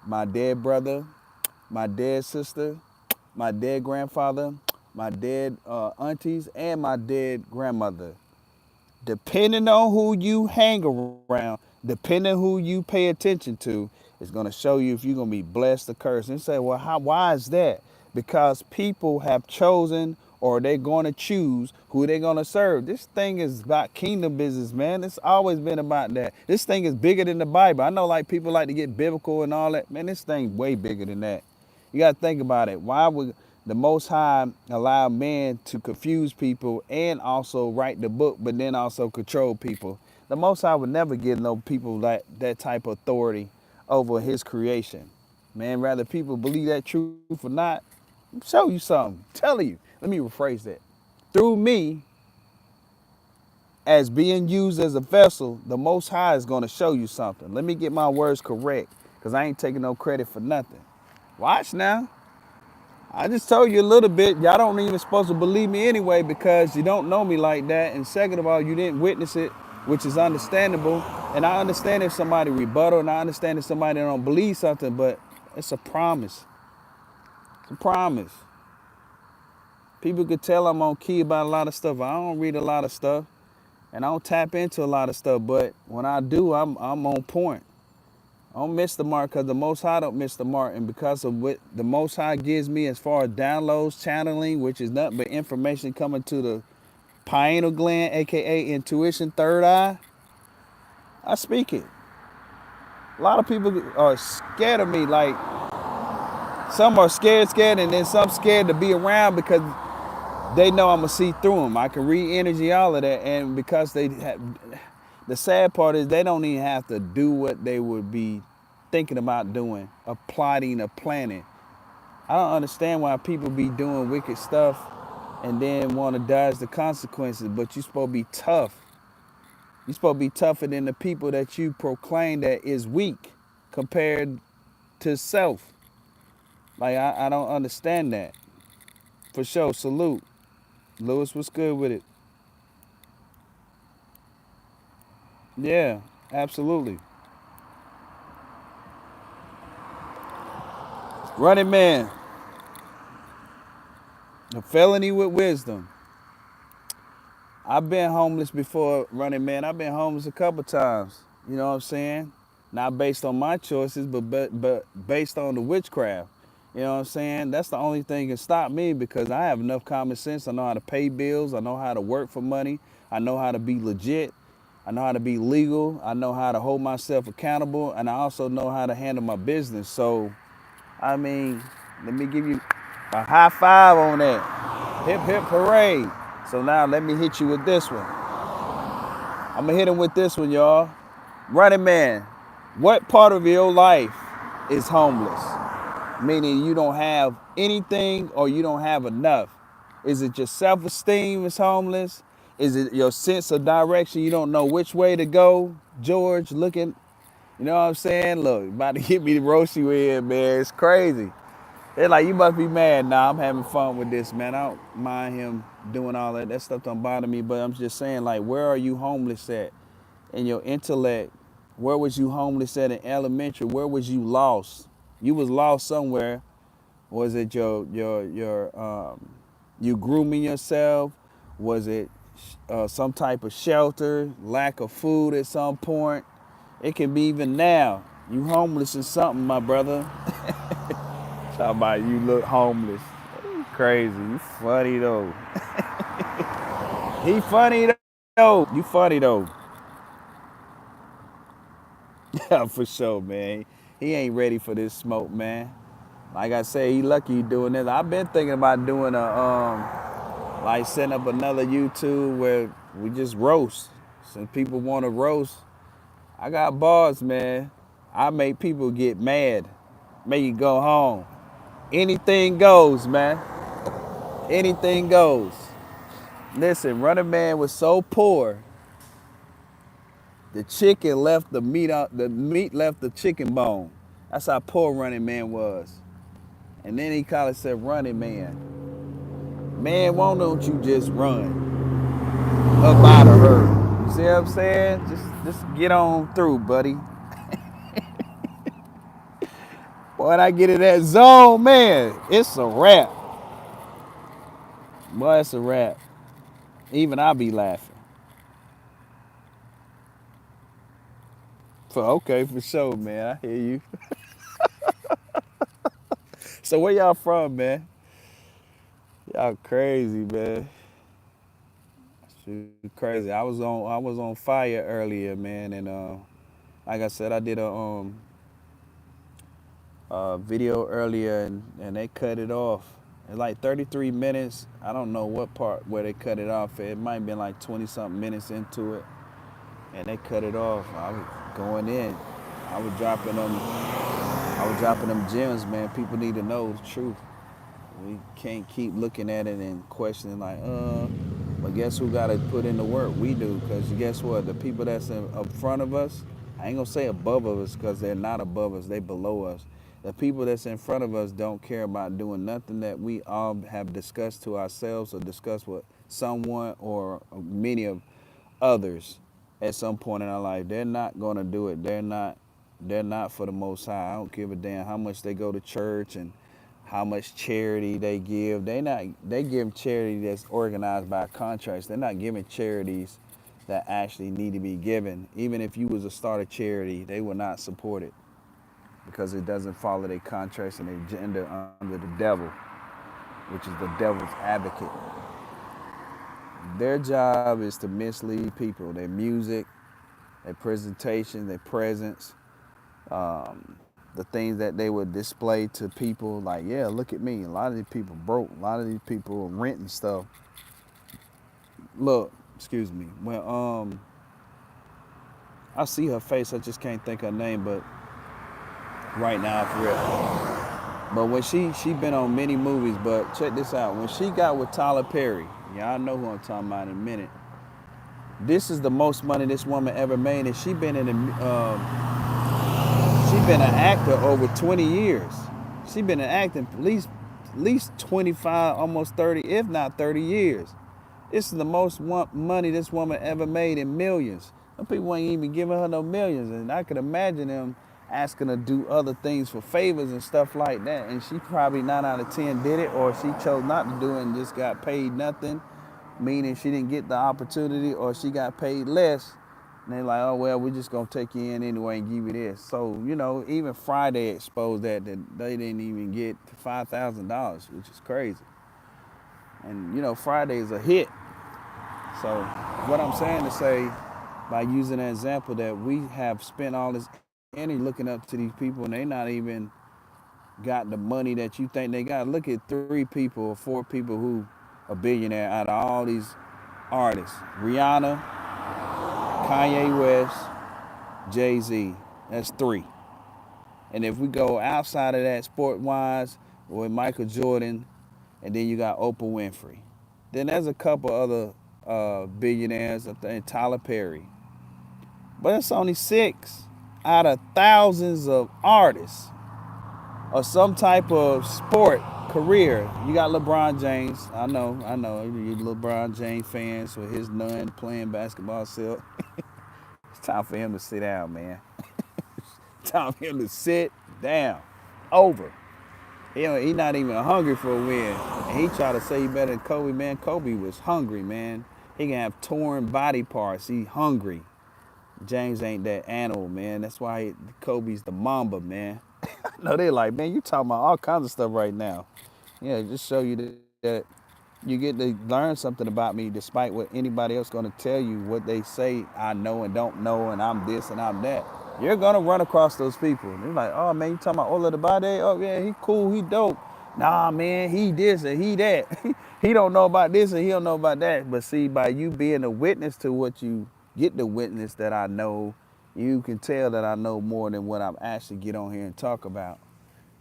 my dead brother, my dead sister, my dead grandfather, my dead aunties, and my dead grandmother. Depending on who you hang around, depending who you pay attention to, it's gonna show you if you're gonna be blessed or cursed. And you say, well, why is that? Because people have chosen or they're gonna choose who they're gonna serve. This thing is about kingdom business, man. It's always been about that. This thing is bigger than the Bible. I know like people like to get biblical and all that. Man, this thing's way bigger than that. You got to think about it. Why would the Most High allow man to confuse people and also write the book, but then also control people? The Most High would never give no people that type of authority over his creation. Man, rather people believe that truth or not, show you something. Tell you. Let me rephrase that. Through me, as being used as a vessel, the Most High is going to show you something. Let me get my words correct, because I ain't taking no credit for nothing. Watch now. I just told you a little bit. Y'all don't even supposed to believe me anyway because you don't know me like that. And second of all, you didn't witness it, which is understandable. And I understand if somebody rebuttal, and I understand if somebody don't believe something, but it's a promise. It's a promise. People could tell I'm on key about a lot of stuff. I don't read a lot of stuff, and I don't tap into a lot of stuff. But when I do, I'm on point. I don't miss the mark because the Most High don't miss the mark. And because of what the Most High gives me as far as downloads, channeling, which is nothing but information coming to the pineal gland, aka intuition, third eye, I speak it. A lot of people are scared of me. Like some are scared, and then some scared to be around because they know I'm gonna see through them. I can read energy, all of that. And because they have, the sad part is they don't even have to do what they would be thinking about doing, or plotting or planning. I don't understand why people be doing wicked stuff and then want to dodge the consequences, but you're supposed to be tough. You're supposed to be tougher than the people that you proclaim that is weak compared to self. Like, I don't understand that. For sure, salute. Lewis was good with it. Yeah, absolutely. Running man, a felony with wisdom. I've been homeless before, running man. I've been homeless a couple times. You know what I'm saying? Not based on my choices, but based on the witchcraft. You know what I'm saying? That's the only thing that can stop me because I have enough common sense. I know how to pay bills. I know how to work for money. I know how to be legit. I know how to be legal. I know how to hold myself accountable. And I also know how to handle my business. So, I mean, let me give you a high five on that. Hip, hip, hooray. So now let me hit you with this one. I'm going to hit him with this one, y'all. Running man, what part of your life is homeless? Meaning you don't have anything or you don't have enough. Is it your self-esteem is homeless? Is it your sense of direction? You don't know which way to go? George looking, you know what I'm saying? Look, about to hit me to roast you in, man. It's crazy. They're like, you must be mad. Nah, I'm having fun with this, man. I don't mind him doing all that. That stuff don't bother me, but I'm just saying, like, where are you homeless at in your intellect? Where was you homeless at in elementary? Where was you lost? You was lost somewhere. Was it you grooming yourself? Was it some type of shelter, lack of food at some point? It can be even now. You homeless in something, my brother. Talk about you look homeless. Crazy. You funny though. He funny though. You funny though. Yeah, for sure, man. He ain't ready for this smoke, man. Like I say, he lucky he doing this. I've been thinking about doing like setting up another YouTube where we just roast. Some people want to roast. I got bars, man. I make people get mad, make you go home. Anything goes, man. Anything goes. Listen, Running Man was so poor, the chicken left the meat out, the meat left the chicken bone. That's how poor Running Man was. And then he called himself Running Man. Man, why don't you just run up out of her? You see what I'm saying? Just get on through, buddy. When I get in that zone, man, it's a wrap. Boy, it's a wrap. Even I be laughing. Okay, for sure, man. I hear you. So where y'all from, man? Y'all crazy, man. Shoot, crazy. I was on fire earlier, man, and like I said, I did a video earlier, and they cut it off. It's like 33 minutes. I don't know what part where they cut it off. It might have been like 20 something minutes into it, and they cut it off. I was going in. I was dropping them. I was dropping them gems, man. People need to know the truth. We can't keep looking at it and questioning like, but guess who got to put in the work? We do, because guess what? The people that's up front of us, I ain't gonna say above us because they're not above us, they below us. The people that's in front of us don't care about doing nothing that we all have discussed to ourselves or discussed with someone or many of others at some point in our life. They're not gonna do it. They're not for the Most High. I don't give a damn how much they go to church and how much charity they give. They give charity that's organized by contracts. They're not giving charities that actually need to be given. Even if you was to start a charity, they will not support it because it doesn't follow their contracts and their agenda under the devil, which is the devil's advocate. Their job is to mislead people. Their music, their presentation, their presence, the things that they would display to people, like, yeah, look at me. A lot of these people broke. A lot of these people are renting stuff. Look, excuse me. When I see her face, I just can't think her name, but right now for real. But when she been on many movies, but check this out. When she got with Tyler Perry, y'all know who I'm talking about in a minute. This is the most money this woman ever made, and she been an actor over 20 years. She been an actor at least 25, almost 30, if not 30 years. This is the most money this woman ever made in millions. Some people ain't even giving her no millions, and I could imagine them asking her to do other things for favors and stuff like that, and she probably 9 out of 10 did it, or she chose not to do it and just got paid nothing, meaning she didn't get the opportunity, or she got paid less. And they're like, oh, well, we're just going to take you in anyway and give you this. So, even Friday exposed that they didn't even get $5,000, which is crazy. And, Friday is a hit. So what I'm saying to say, by using an example, that we have spent all this energy looking up to these people, and they not even got the money that you think they got. Look at 3 people or 4 people who are billionaire out of all these artists. Rihanna, Kanye West, Jay-Z. That's 3. And if we go outside of that, sport-wise, with Michael Jordan, and then you got Oprah Winfrey. Then there's a couple other billionaires, I think Tyler Perry. But it's only 6 out of thousands of artists or some type of sport career. You got LeBron James. I know, you LeBron James fans with his nun playing basketball still. It's time for him to sit down, man. Time for him to sit down. Over. He not even hungry for a win. And he tried to say he better than Kobe, man. Kobe was hungry, man. He can have torn body parts. He hungry. James ain't that animal, man. That's why Kobe's the Mamba, man. No, they like, man, you talking about all kinds of stuff right now. Yeah, just show you that you get to learn something about me despite what anybody else going to tell you, what they say I know and don't know, and I'm this and I'm that. You're going to run across those people. They're like, oh, man, you talking about Olabade? Oh, yeah, he cool, he dope. Nah, man, he this and he that. He don't know about this and he don't know about that. But see, by you being a witness to what you get the witness that I know You can tell that I know more than what I actually get on here and talk about.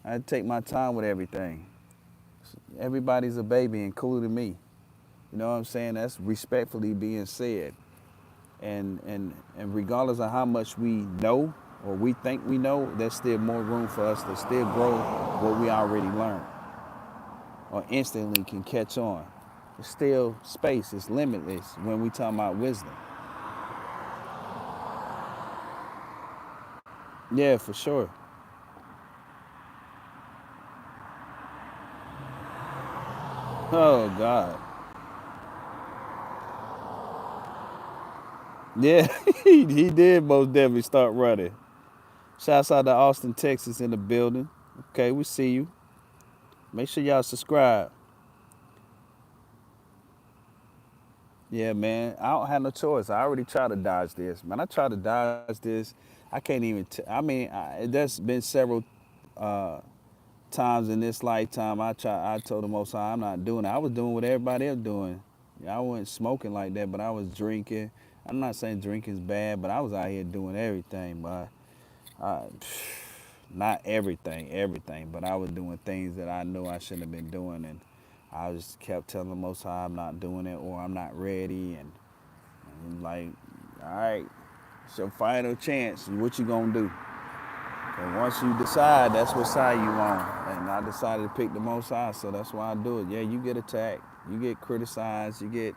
I take my time with everything. Everybody's a baby, including me. You know what I'm saying? That's respectfully being said. And regardless of how much we know or we think we know, there's still more room for us to still grow what we already learned or instantly can catch on. It's still space, it's limitless when we talk about wisdom. Yeah, for sure. Oh God. Yeah, he did most definitely start running. Shouts out to Austin, Texas in the building. Okay, we see you. Make sure y'all subscribe. Yeah, man. I don't have no choice. I already tried to dodge this. Man, I tried to dodge this. I can't even. I mean, there's been several uh, times in this lifetime. I told the Most High I'm not doing it. I was doing what everybody else doing. I wasn't smoking like that, but I was drinking. I'm not saying drinking's bad, but I was out here doing everything. But I, not everything, but I was doing things that I know I shouldn't have been doing, and I just kept telling the Most High I'm not doing it or I'm not ready, and like, all right, it's your final chance. What you gonna do? And once you decide, that's what side you on. And I decided to pick the Most High, so that's why I do it. Yeah, you get attacked, you get criticized, you get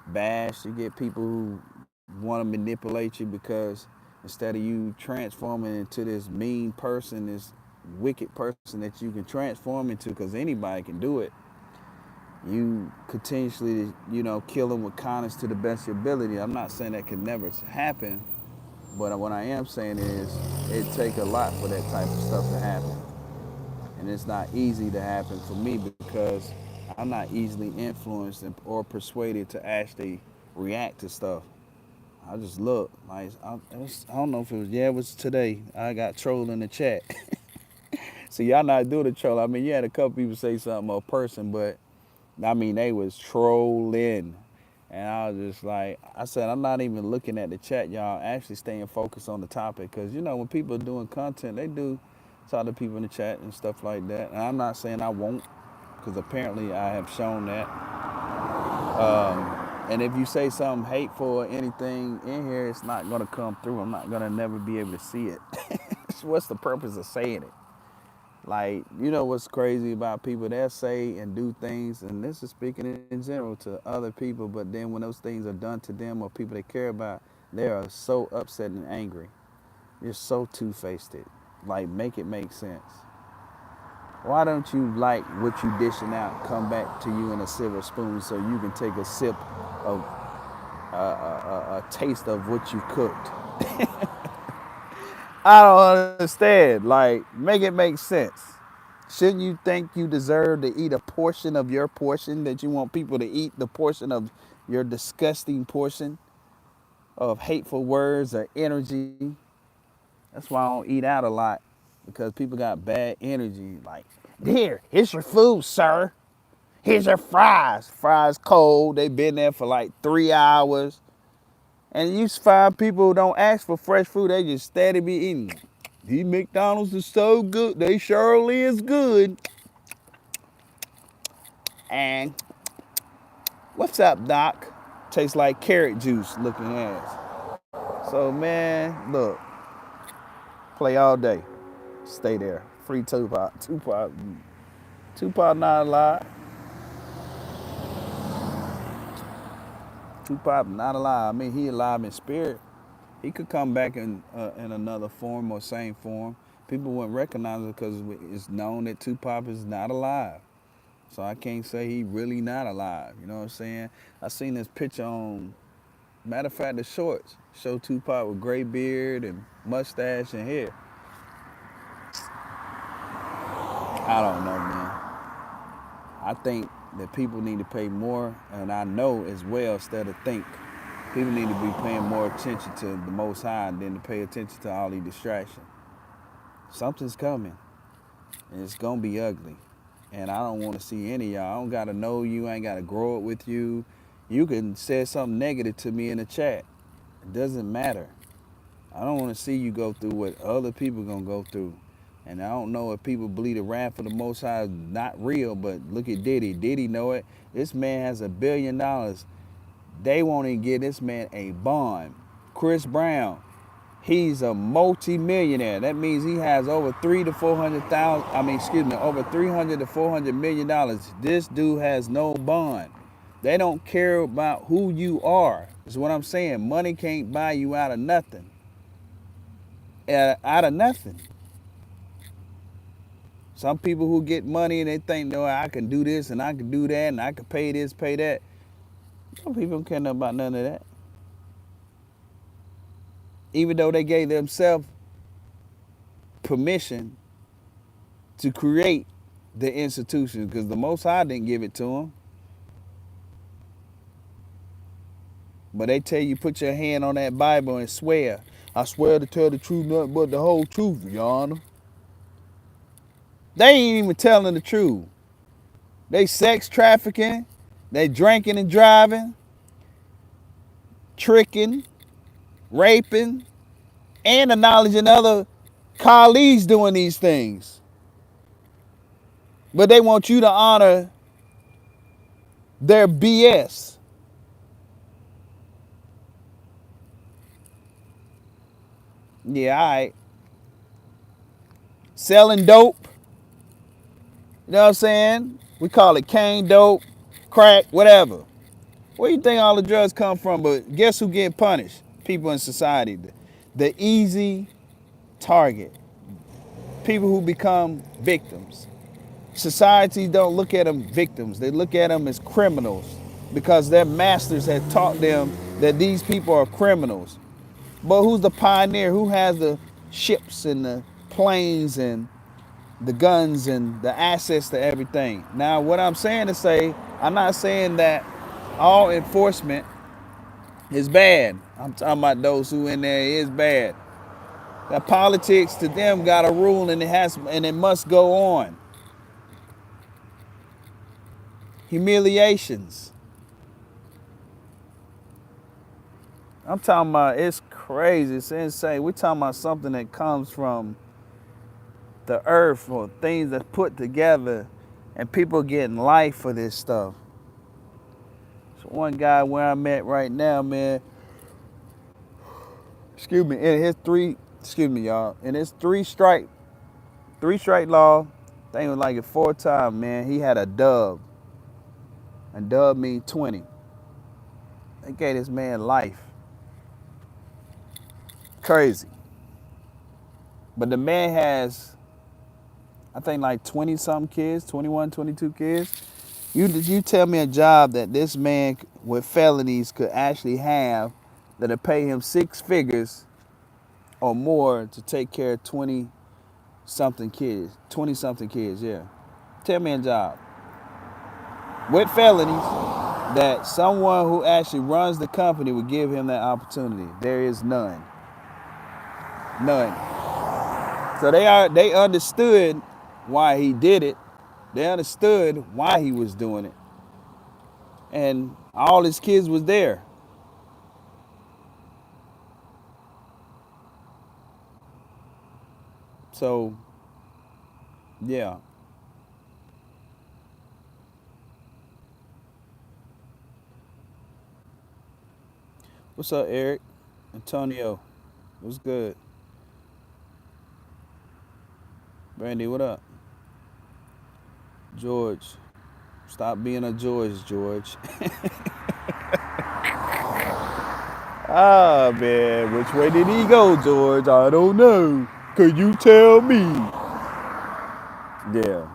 bashed, you get people who want to manipulate you because instead of you transforming into this mean person, this wicked person that you can transform into, because anybody can do it, you continuously, kill them with kindness to the best of your ability. I'm not saying that can never happen, but what I am saying is it takes a lot for that type of stuff to happen. And it's not easy to happen for me because I'm not easily influenced or persuaded to actually react to stuff. I just look like I don't know if it was, yeah, it was today. I got trolled in the chat. So y'all not doing the troll. I mean, you had a couple people say something or person, but I mean they was trolling. And I was just like, I said, I'm not even looking at the chat, y'all. Actually staying focused on the topic. Because, when people are doing content, they do talk to people in the chat and stuff like that. And I'm not saying I won't, because apparently I have shown that. And if you say something hateful or anything in here, it's not going to come through. I'm not going to never be able to see it. What's the purpose of saying it? Like, what's crazy about people that say and do things, and this is speaking in general to other people, but then when those things are done to them or people they care about, they are so upset and angry. You're so two-faced. Like, make it make sense. Why don't you like what you dishing out come back to you in a silver spoon so you can take a sip of a taste of what you cooked? I don't understand. Like, make it make sense. Shouldn't you think you deserve to eat a portion of your portion that you want people to eat the portion of your disgusting portion of hateful words or energy? That's why I don't eat out a lot, because people got bad energy. Like, here's your food, sir. Here's your fries. Fries cold. They been there for like 3 hours. And you find people who don't ask for fresh food, they just steady be eating. These McDonald's is so good. They surely is good. And what's up, Doc? Tastes like carrot juice looking ass. So man, look, play all day. Stay there. Free Tupac. Tupac not alive. Tupac not alive. I mean, he alive in spirit. He could come back in another form or same form. People wouldn't recognize it because it's known that Tupac is not alive. So I can't say he really not alive. You know what I'm saying? I seen this picture on, matter of fact, the shorts show Tupac with gray beard and mustache and hair. I don't know, man. I think that people need to pay more, and I know as well, instead of think, people need to be paying more attention to the Most High than to pay attention to all these distractions. Something's coming, and it's gonna be ugly. And I don't want to see any of y'all. I don't gotta know you. I ain't gotta grow up with you. You can say something negative to me in the chat. It doesn't matter. I don't want to see you go through what other people gonna go through. And I don't know if people believe the wrath of the Most High is not real, but look at Diddy. Diddy know it. This man has $1 billion. They won't even give this man a bond. Chris Brown, he's a multi-millionaire. That means he has over over 300 to 400 million dollars. This dude has no bond. They don't care about who you are. Is what I'm saying. Money can't buy you out of nothing. Out of nothing. Some people who get money and they think, no, I can do this and I can do that and I can pay this, pay that. Some people don't care nothing about none of that. Even though they gave themselves permission to create the institution, because the Most High didn't give it to them. But they tell you, put your hand on that Bible and swear. I swear to tell the truth, nothing but the whole truth, Your Honor. They ain't even telling the truth. They sex trafficking, they drinking and driving, tricking, raping, and acknowledging other colleagues doing these things. But they want you to honor their BS. Yeah, all right. Selling dope. You know what I'm saying? We call it cane dope, crack, whatever. Where do you think all the drugs come from? But guess who get punished? People in society. The easy target. People who become victims. Society don't look at them victims. They look at them as criminals because their masters had taught them that these people are criminals. But who's the pioneer? Who has the ships and the planes and the guns and the access to everything? Now, what I'm saying to say, I'm not saying that all enforcement is bad. I'm talking about those who in there is bad. That politics to them got a rule and it must go on. Humiliations. I'm talking about, it's crazy, it's insane. We're talking about something that comes from the earth or things that's put together and people getting life for this stuff. So one guy where I'm at right now, man, in his three strike law, I think it was like a 4-time, man, he had a dub. And dub means 20. They gave this man life. Crazy. But the man has, I think like 20 something kids, 21, 22 kids. You tell me a job that this man with felonies could actually have that'll pay him 6 figures or more to take care of 20 something kids, yeah. Tell me a job with felonies that someone who actually runs the company would give him that opportunity. There is none. None. So they understood why he did it. They understood why he was doing it. And all his kids was there. So, yeah. What's up, Eric? Antonio, what's good? Brandy, what up? George, stop being a George. Ah, man, which way did he go, George? I don't know. Could you tell me? Yeah.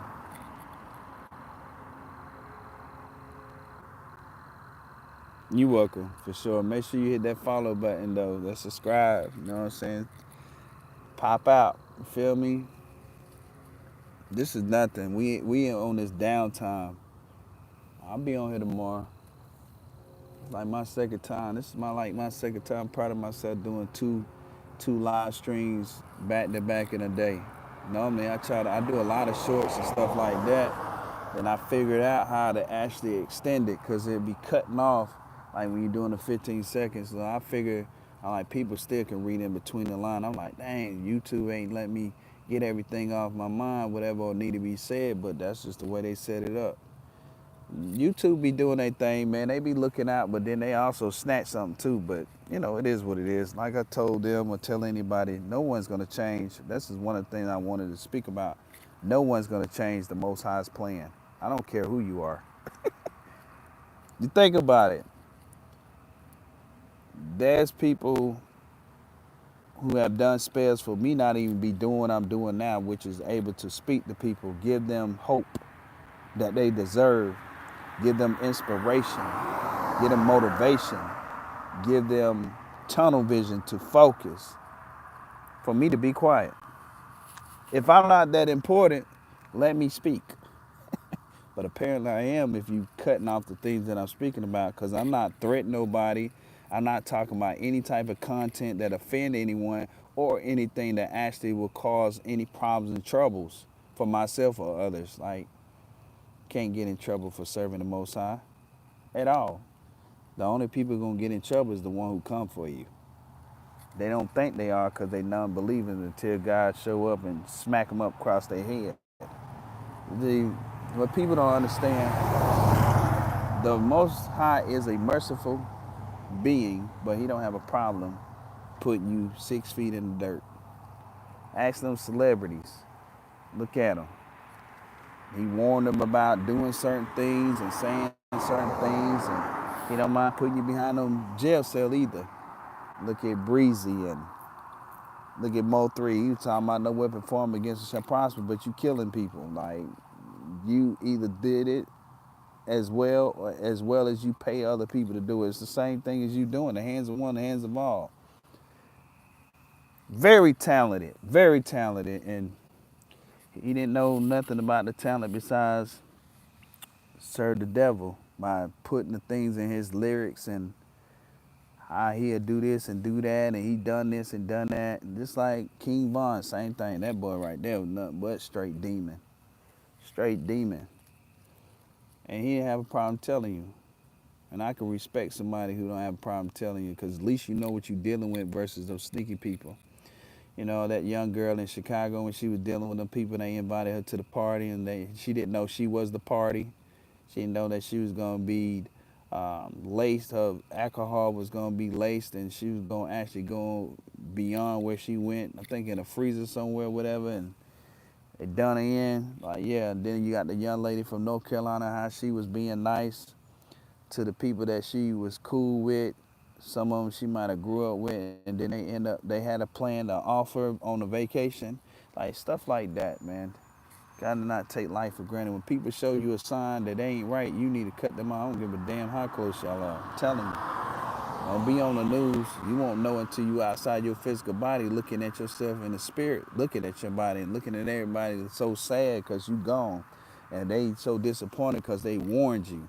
You welcome, for sure. Make sure you hit that follow button, though. That subscribe, you know what I'm saying? Pop out, you feel me? This is nothing. We on this downtime. I'll be on here tomorrow. Like my second time. This is my second time. I'm proud of myself doing two live streams back to back in a day. Normally I do a lot of shorts and stuff like that. Then I figured out how to actually extend it because it'd be cutting off like when you're doing the 15 seconds. So I figured I'm like, people still can read in between the line. I'm like, dang, YouTube ain't let me get everything off my mind, whatever need to be said, but that's just the way they set it up. YouTube be doing their thing, man. They be looking out, but then they also snatch something too. But you know, it is what it is. Like I told them or tell anybody, no one's gonna change. This is one of the things I wanted to speak about. No one's gonna change the Most High's plan. I don't care who you are. You think about it. There's people who have done spells for me not even be doing what I'm doing now, which is able to speak to people, give them hope that they deserve, give them inspiration, give them motivation, give them tunnel vision to focus, for me to be quiet. If I'm not that important, let me speak. But apparently I am if you cutting off the things that I'm speaking about, because I'm not threatening nobody. I'm not talking about any type of content that offend anyone or anything that actually will cause any problems and troubles for myself or others. Like, can't get in trouble for serving the Most High at all. The only people gonna get in trouble is the one who come for you. They don't think they are because they non-believers until God show up and smack them up across their head. What people don't understand, the Most High is a merciful being, but he don't have a problem putting you 6 feet in the dirt. Ask them celebrities. Look at them. He warned them about doing certain things and saying certain things, and he don't mind putting you behind them jail cell either. Look at Breezy and look at Mo3. You talking about no weapon formed against us shall prosper, but you killing people. Like, you either did it as well as you pay other people to do it. It's the same thing as you doing. The hands of one, the hands of all. Very talented, and he didn't know nothing about the talent besides serve the devil by putting the things in his lyrics and how he'll do this and do that, and he done this and done that. And just like King Von, same thing. That boy right there was nothing but straight demon. Straight demon. And he didn't have a problem telling you. And I can respect somebody who don't have a problem telling you, because at least you know what you're dealing with versus those sneaky people. You know, that young girl in Chicago, when she was dealing with them people, they invited her to the party, and she didn't know she was the party. She didn't know that she was going to be laced. Her alcohol was going to be laced, and she was going to actually go beyond where she went, I think in a freezer somewhere, whatever, and they done her in. Like, yeah, and then you got the young lady from North Carolina, how she was being nice to the people that she was cool with. Some of them she might have grew up with, and then they had a plan to offer on a vacation. Like, stuff like that, man. Gotta not take life for granted. When people show you a sign that they ain't right, you need to cut them out. I don't give a damn how close y'all are. I'm telling you. Don't be on the news. You won't know until you outside your physical body looking at yourself in the spirit, looking at your body and looking at everybody that's so sad because you gone. And they so disappointed because they warned you.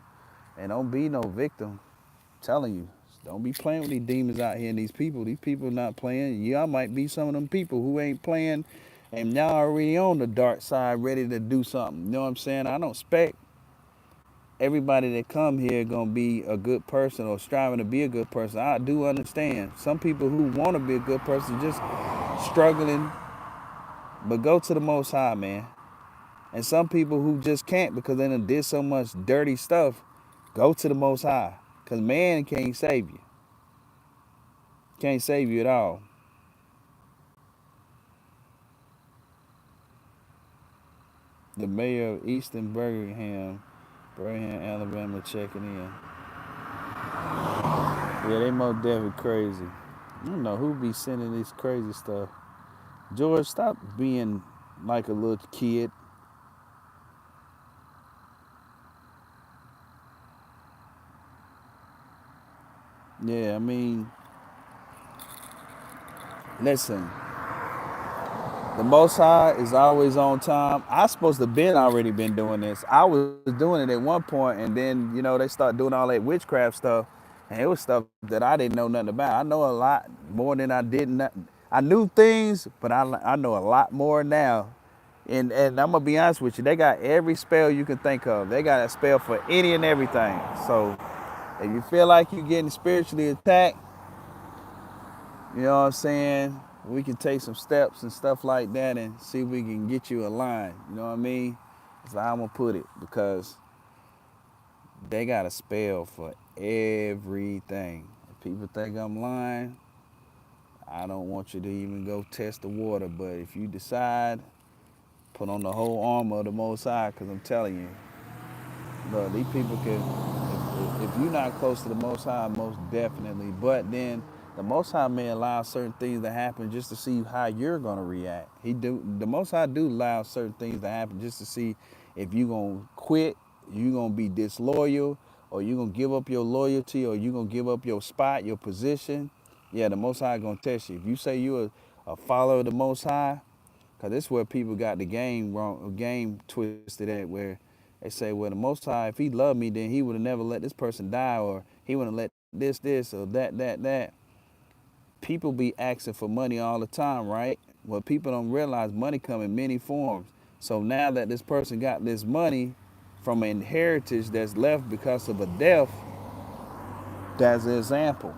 And don't be no victim. I'm telling you. Don't be playing with these demons out here and these people. These people not playing. Y'all might be some of them people who ain't playing, and y'all already on the dark side ready to do something. You know what I'm saying? I don't expect everybody that come here gonna be a good person or striving to be a good person. I do understand. Some people who want to be a good person just struggling, but go to the Most High, man. And some people who just can't because they done did so much dirty stuff, go to the Most High. Because man can't save you. Can't save you at all. The mayor of Eastern Birmingham, Alabama, checking in. Yeah, they most definitely crazy. I don't know who be sending this crazy stuff. George, stop being like a little kid. Yeah, I mean, listen, the Most High is always on time. I supposed to already been doing this. I was doing it at one point, and then, you know, they start doing all that witchcraft stuff, and it was stuff that I didn't know nothing about. I know a lot more than I didn't. I knew things, but I know a lot more now. And I'm gonna be honest with you, they got every spell you can think of. They got a spell for any and everything. So if you feel like you're getting spiritually attacked, You know what I'm saying? We can take some steps and stuff like that and see if we can get you aligned. You know what I mean? That's how I'm gonna put it because they got a spell for everything. If people think I'm lying, I don't want you to even go test the water. But if you decide, put on the whole armor of the Most High, because I'm telling you, look, these people can, if you're not close to the Most High, most definitely. But then the Most High may allow certain things to happen just to see how you're gonna react. The Most High do allow certain things to happen just to see if you gonna quit, you gonna be disloyal, or you gonna give up your loyalty, or you gonna give up your spot, your position. Yeah, the Most High gonna test you. If you say you're a follower of the Most High, because this is where people got the game wrong, game twisted at, where they say, well, the Most High, if he loved me, then he would have never let this person die, or he wouldn't let this, or that. People be asking for money all the time, right? Well, people don't realize money come in many forms. So now that this person got this money from an heritage that's left because of a death, that's an example.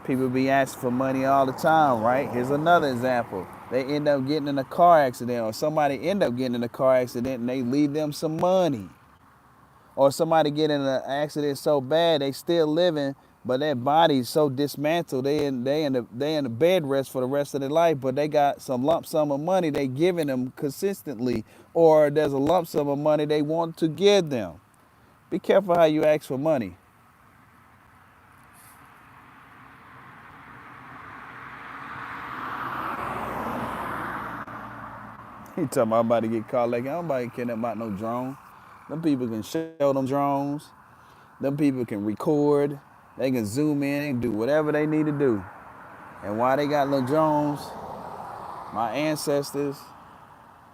People be asking for money all the time, right? Here's another example. They end up getting in a car accident, or somebody end up getting in a car accident and they leave them some money. Or somebody get in an accident so bad they still living, but their body's so dismantled, they in the bed rest for the rest of their life, but they got some lump sum of money they giving them consistently, or there's a lump sum of money they want to give them. Be careful how you ask for money. He talking about I'm about to get caught like nobody caring about no drone. Them people can show them drones. Them people can record. They can zoom in and do whatever they need to do. And why they got little drones, my ancestors,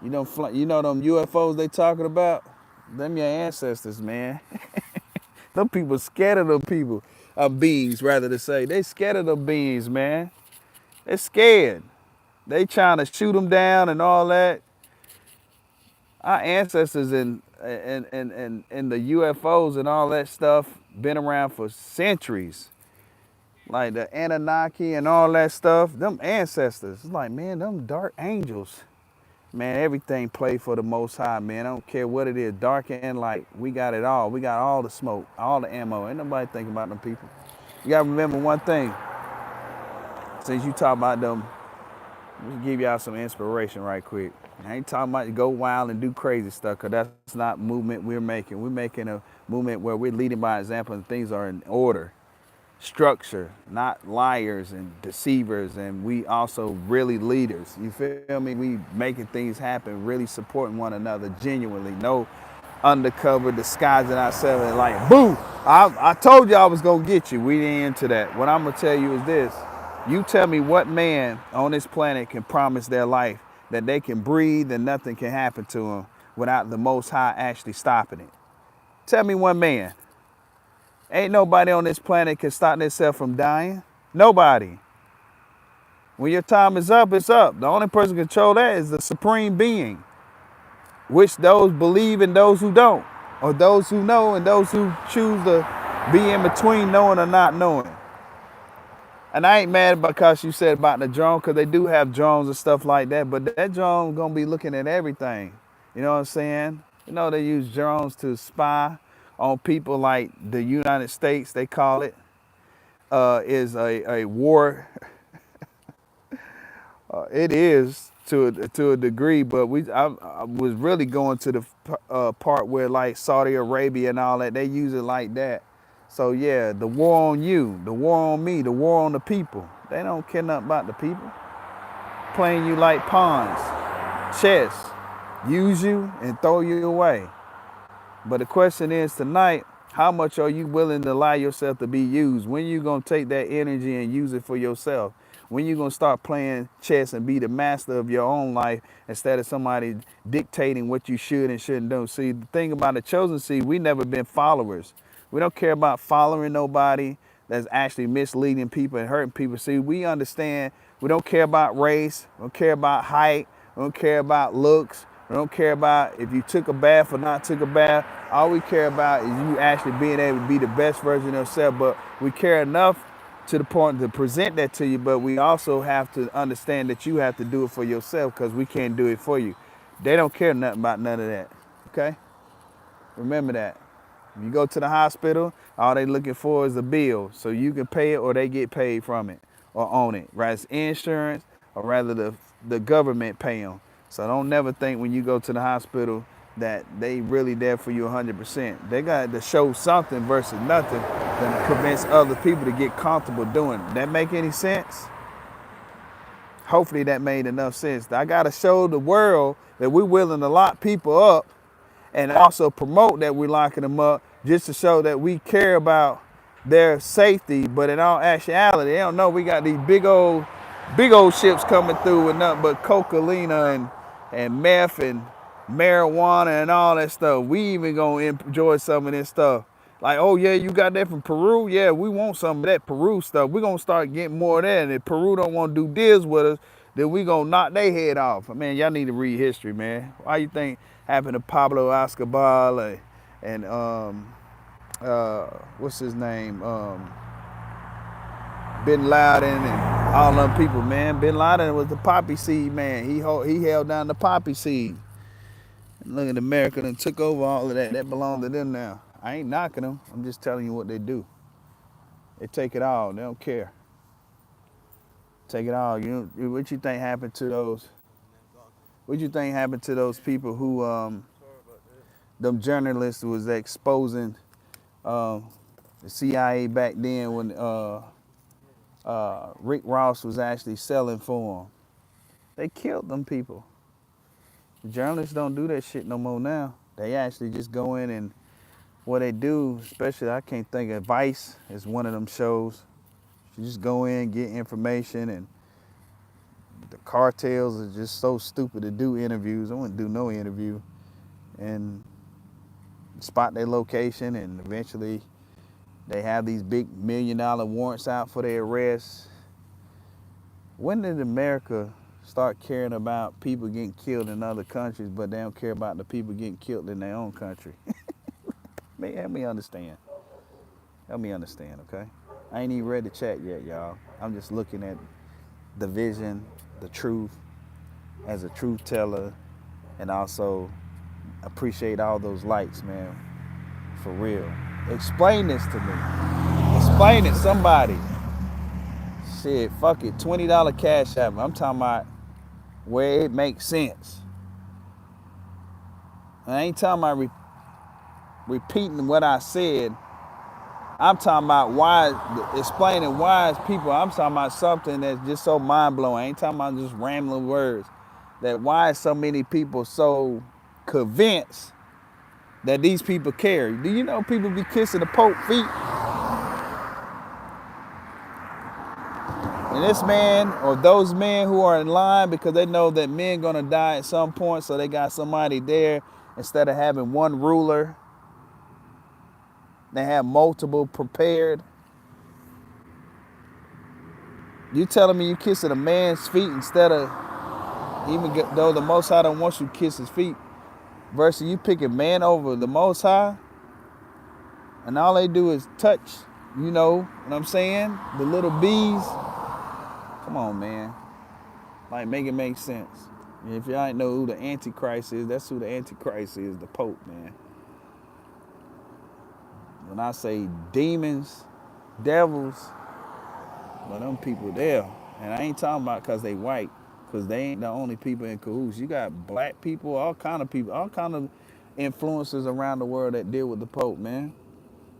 you know them UFOs they talking about? Them your ancestors, man. Them people scared of them people, of beings rather to say. They scared of them beings, man. They scared. They trying to shoot them down and all that. Our ancestors in the UFOs and all that stuff been around for centuries. Like the Anunnaki and all that stuff, them ancestors. It's like, man, them dark angels. Man, everything play for the Most High, man. I don't care what it is, dark and light. We got it all. We got all the smoke, all the ammo. Ain't nobody thinking about them people. You gotta remember one thing. Since you talk about them, let me give y'all some inspiration right quick. I ain't talking about to go wild and do crazy stuff, because that's not movement we're making. We're making a movement where we're leading by example and things are in order. Structure, not liars and deceivers, and we also really leaders. You feel me? We making things happen, really supporting one another genuinely. No undercover disguising ourselves and like, boo! I told you I was gonna get you. We ain't into that. What I'm gonna tell you is this. You tell me what man on this planet can promise their life that they can breathe and nothing can happen to them without the Most High actually stopping it. Tell me one man. Ain't nobody on this planet can stop themselves from dying. Nobody. When your time is up, it's up. The only person can control that is the supreme being, which those believe and those who don't, or those who know and those who choose to be in between knowing or not knowing. And I ain't mad because you said about the drone, because they do have drones and stuff like that, but that drone gonna be looking at everything. You know what I'm saying? You know they use drones to spy on people, like the United States, they call it, is a war. It is to a degree, but I was really going to the part where like Saudi Arabia and all that, they use it like that. So yeah, the war on you, the war on me, the war on the people. They don't care nothing about the people. Playing you like pawns, chess, use you and throw you away. But the question is tonight, how much are you willing to allow yourself to be used? When you gonna take that energy and use it for yourself? When you gonna start playing chess and be the master of your own life instead of somebody dictating what you should and shouldn't do? See, the thing about the chosen seed, we never been followers. We don't care about following nobody that's actually misleading people and hurting people. See, we understand we don't care about race, we don't care about height, we don't care about looks. We don't care about if you took a bath or not took a bath. All we care about is you actually being able to be the best version of yourself. But we care enough to the point to present that to you, but we also have to understand that you have to do it for yourself because we can't do it for you. They don't care nothing about none of that. Okay? Remember that. If you go to the hospital, all they looking for is a bill. So you can pay it or they get paid from it or own it. Right? It's insurance or rather the government pay them. So don't never think when you go to the hospital that they really there for you 100%. They got to show something versus nothing that prevents other people to get comfortable doing it. That make any sense? Hopefully that made enough sense. I got to show the world that we're willing to lock people up and also promote that we're locking them up just to show that we care about their safety. But in all actuality, they don't know we got these big old ships coming through with nothing but cocaine and meth and marijuana and all that stuff. We even gonna enjoy some of this stuff. Like, oh yeah, you got that from Peru? Yeah, we want some of that Peru stuff. We're gonna start getting more of that. And if Peru don't want to do deals with us, then we gonna knock their head off. Man, y'all need to read history, man. Why you think happened to Pablo Escobar and what's his name? Bin Laden and all them people, man. Bin Laden was the poppy seed man. He held down the poppy seed. And look at America and took over all of that. That belonged to them now. I ain't knocking them. I'm just telling you what they do. They take it all. They don't care. Take it all. What you think happened to those? What you think happened to those people who, them journalists was exposing the CIA back then when Rick Ross was actually selling for them? They killed them people. The journalists don't do that shit no more now. They actually just go in and what they do, especially I can't think of Vice is one of them shows. You just go in, get information, and the cartels are just so stupid to do interviews. I wouldn't do no interview. And spot their location, and eventually they have these big $1 million warrants out for their arrests. When did America start caring about people getting killed in other countries, but they don't care about the people getting killed in their own country? Help me understand. Help me understand, okay? I ain't even read the chat yet, y'all. I'm just looking at the vision, the truth, as a truth teller, and also appreciate all those likes, man. For real. Explain this to me. Explain it, somebody. Shit, fuck it. $20 cash app. I'm talking about where it makes sense. I ain't talking about repeating what I said. I'm talking about why, explaining wise people. I'm talking about something that's just so mind-blowing. I ain't talking about just rambling words. That why is so many people so convinced that these people care? Do you know people be kissing the Pope's feet? And this man, or those men who are in line because they know that men gonna die at some point, so they got somebody there instead of having one ruler. They have multiple prepared. You telling me you kissing a man's feet instead of, even though the Most High don't want you to kiss his feet, versus you picking man over the Most High, and all they do is touch, you know what I'm saying? The little bees. Come on, man. Like, make it make sense. If y'all ain't know who the Antichrist is, that's who the Antichrist is, the Pope, man. When I say demons, devils, well, them people there. And I ain't talking about because they white, because they ain't the only people in cahoots. You got black people, all kind of people, all kind of influencers around the world that deal with the Pope, man.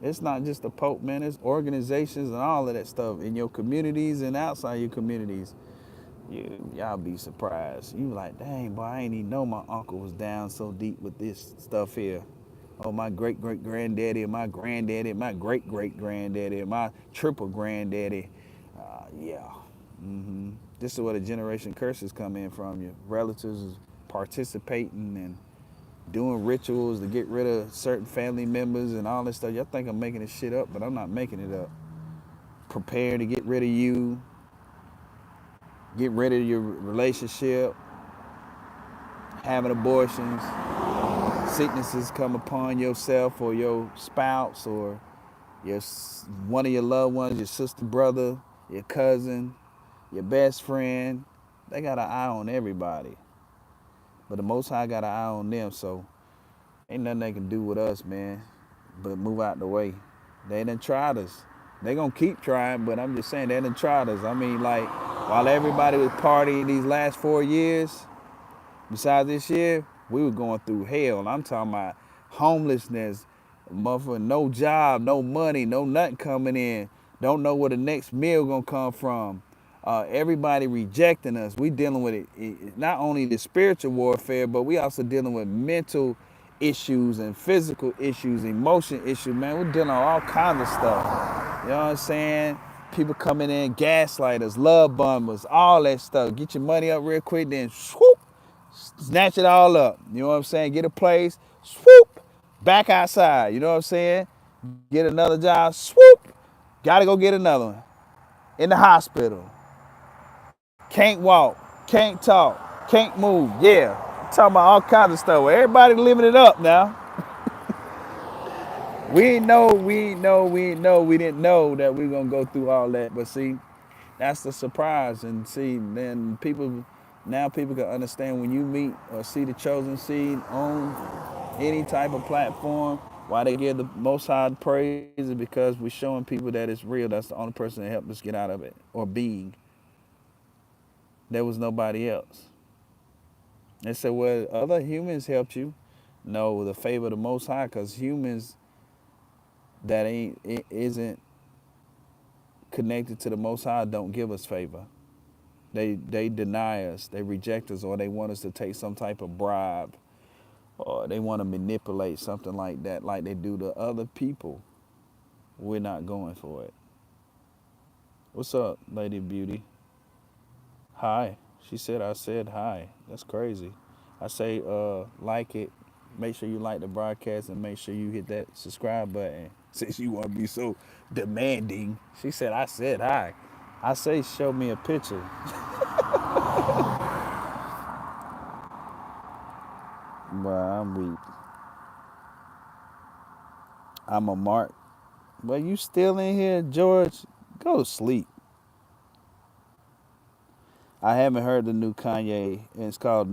It's not just the Pope, man. It's organizations and all of that stuff in your communities and outside your communities. Y'all be surprised. You like, dang, boy, I ain't even know my uncle was down so deep with this stuff here. Oh, my great-great-granddaddy, my granddaddy, my great-great-granddaddy, my triple-granddaddy. Yeah. This is where the generation curses come in from. Your relatives is participating and doing rituals to get rid of certain family members and all this stuff. Y'all think I'm making this shit up, but I'm not making it up. Prepare to get rid of you. Get rid of your relationship. Having abortions. Sicknesses come upon yourself or your spouse or one of your loved ones, your sister, brother, your cousin, your best friend. They got an eye on everybody. But the Most High got an eye on them, so ain't nothing they can do with us, man, but move out the way. They done tried us. They gonna keep trying, but I'm just saying they done tried us. I mean, like, while everybody was partying these last 4 years, besides this year, we were going through hell. I'm talking about homelessness, motherfucker, no job, no money, no nothing coming in. Don't know where the next meal gonna come from. Everybody rejecting us. We dealing with not only the spiritual warfare, but we also dealing with mental issues and physical issues, emotion issues. Man, we're dealing with all kinds of stuff. You know what I'm saying? People coming in, gaslighters, love bombers, all that stuff. Get your money up real quick, then swoop, snatch it all up. You know what I'm saying? Get a place, swoop, back outside. You know what I'm saying? Get another job, swoop, gotta go get another one. In the hospital. Can't walk, can't talk, can't move. Yeah, I'm talking about all kinds of stuff. Everybody living it up now. We didn't know that we were gonna go through all that. But see, that's the surprise. And see, then now people can understand when you meet or see the chosen seed on any type of platform, why they give the Most High praise is because we're showing people that it's real. That's the only person that helped us get out of it, or being. There was nobody else. They said, well, other humans helped you. No, the favor of the Most High, because humans that isn't connected to the Most High don't give us favor. They deny us, they reject us, or they want us to take some type of bribe, or they want to manipulate something like that, like they do to other people. We're not going for it. What's up, Lady Beauty? Hi. She said I said hi. That's crazy. I say like it. Make sure you like the broadcast and make sure you hit that subscribe button. Since you want to be so demanding. She said I said hi. I say show me a picture. Well, I'm weak. I'm a mark. But you still in here, George? Go to sleep. I haven't heard the new Kanye. It's called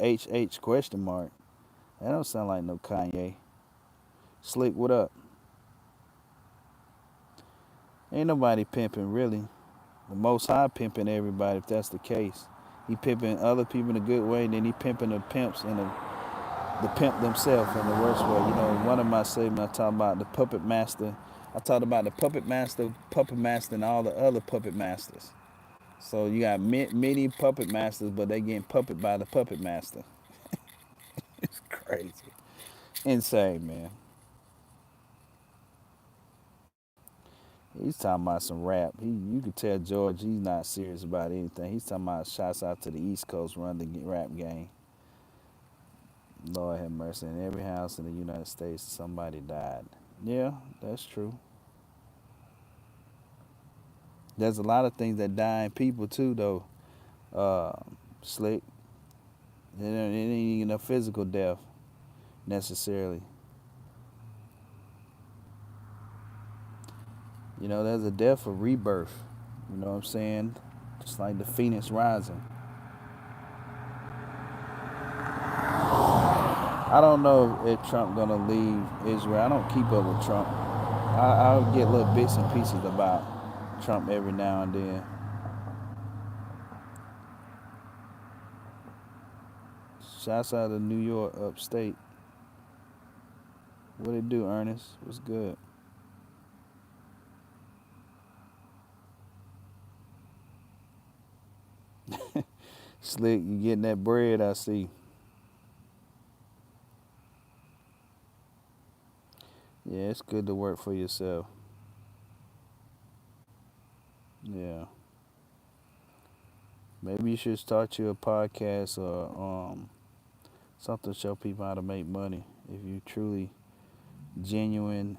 HH question mark. That don't sound like no Kanye. Slick, what up? Ain't nobody pimping really. The Most High pimping everybody if that's the case. He pimping other people in a good way, and then he pimping the pimps and the pimp themselves in the worst way. You know, one of my segments I talk about the puppet master. I talked about the puppet master, and all the other puppet masters. So you got many puppet masters, but they getting puppet by the puppet master. It's crazy. Insane, man. He's talking about some rap. You could tell George he's not serious about anything. He's talking about shots out to the East Coast run the rap game. Lord have mercy. In every house in the United States, somebody died. Yeah, that's true. There's a lot of things that die in people too, though. Slick. It ain't even a physical death necessarily. You know, there's a death of rebirth. You know what I'm saying? Just like the phoenix rising. I don't know if Trump gonna leave Israel. I don't keep up with Trump. I'll get little bits and pieces about Trump every now and then. Shouts out to New York, upstate. What it do, Ernest? What's good? Slick, you getting that bread, I see. Yeah, it's good to work for yourself. Yeah. Maybe you should start you a podcast or something to show people how to make money. If you truly genuine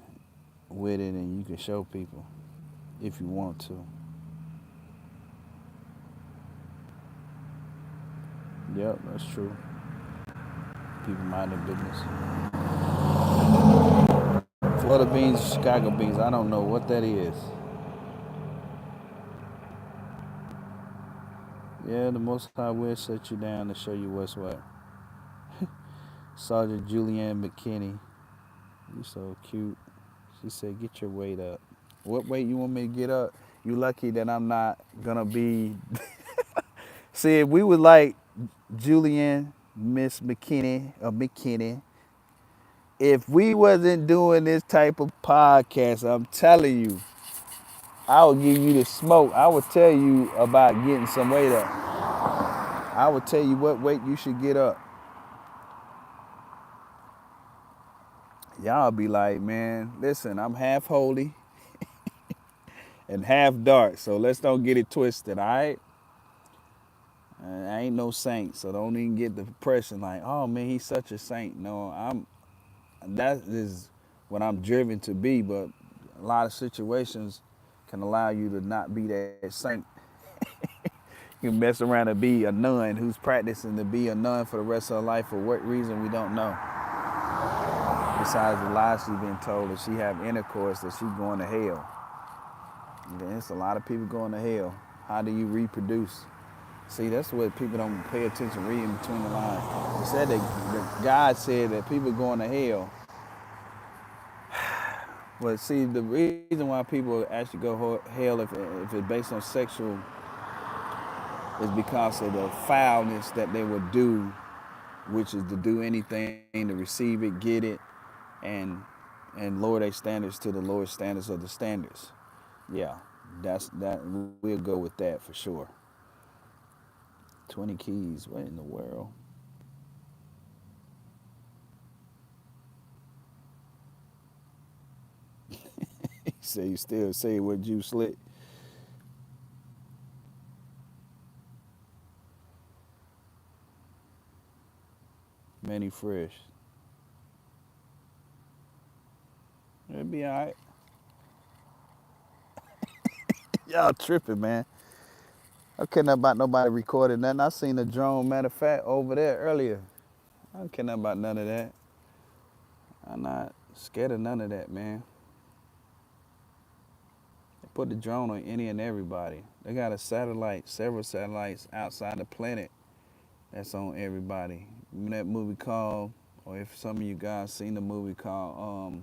with it and you can show people if you want to. Yep, that's true. People mind their business. Butter beans, Chicago beans. I don't know what that is. Yeah, the Most High will set you down to show you what's what. Sergeant Julianne McKinney, you so cute. She said, "Get your weight up." What weight you want me to get up? You lucky that I'm not gonna be. See, if we was like Julianne, Miss McKinney or McKinney, if we wasn't doing this type of podcast, I'm telling you, I would give you the smoke. I would tell you about getting some weight up. I would tell you what weight you should get up. Y'all be like, man, listen, I'm half holy and half dark, so let's don't get it twisted, all right? I ain't no saint, so don't even get the impression like, oh man, he's such a saint. No, that is what I'm driven to be, but a lot of situations can allow you to not be that saint. You mess around and be a nun who's practicing to be a nun for the rest of her life for what reason we don't know. Besides the lies she's been told that she have intercourse, that she going to hell. There's a lot of people going to hell. How do you reproduce? See, that's what people don't pay attention reading between the lines. It said that God said that people going to hell. But see, the reason why people actually go to hell if it's based on sexual is because of the foulness that they would do, which is to do anything to receive it, get it, and lower their standards to the lower standards of the standards. Yeah, that we'll go with that for sure. 20 keys, what in the world? He said you still say what you slick. Manny Fresh. It'll be all right. Y'all tripping, man. I care nothing about nobody recording nothing. I seen a drone, matter of fact, over there earlier. I don't care nothing about none of that. I'm not scared of none of that, man. They put the drone on any and everybody. They got a satellite, several satellites outside the planet that's on everybody. Remember that movie called, or if some of you guys seen the movie called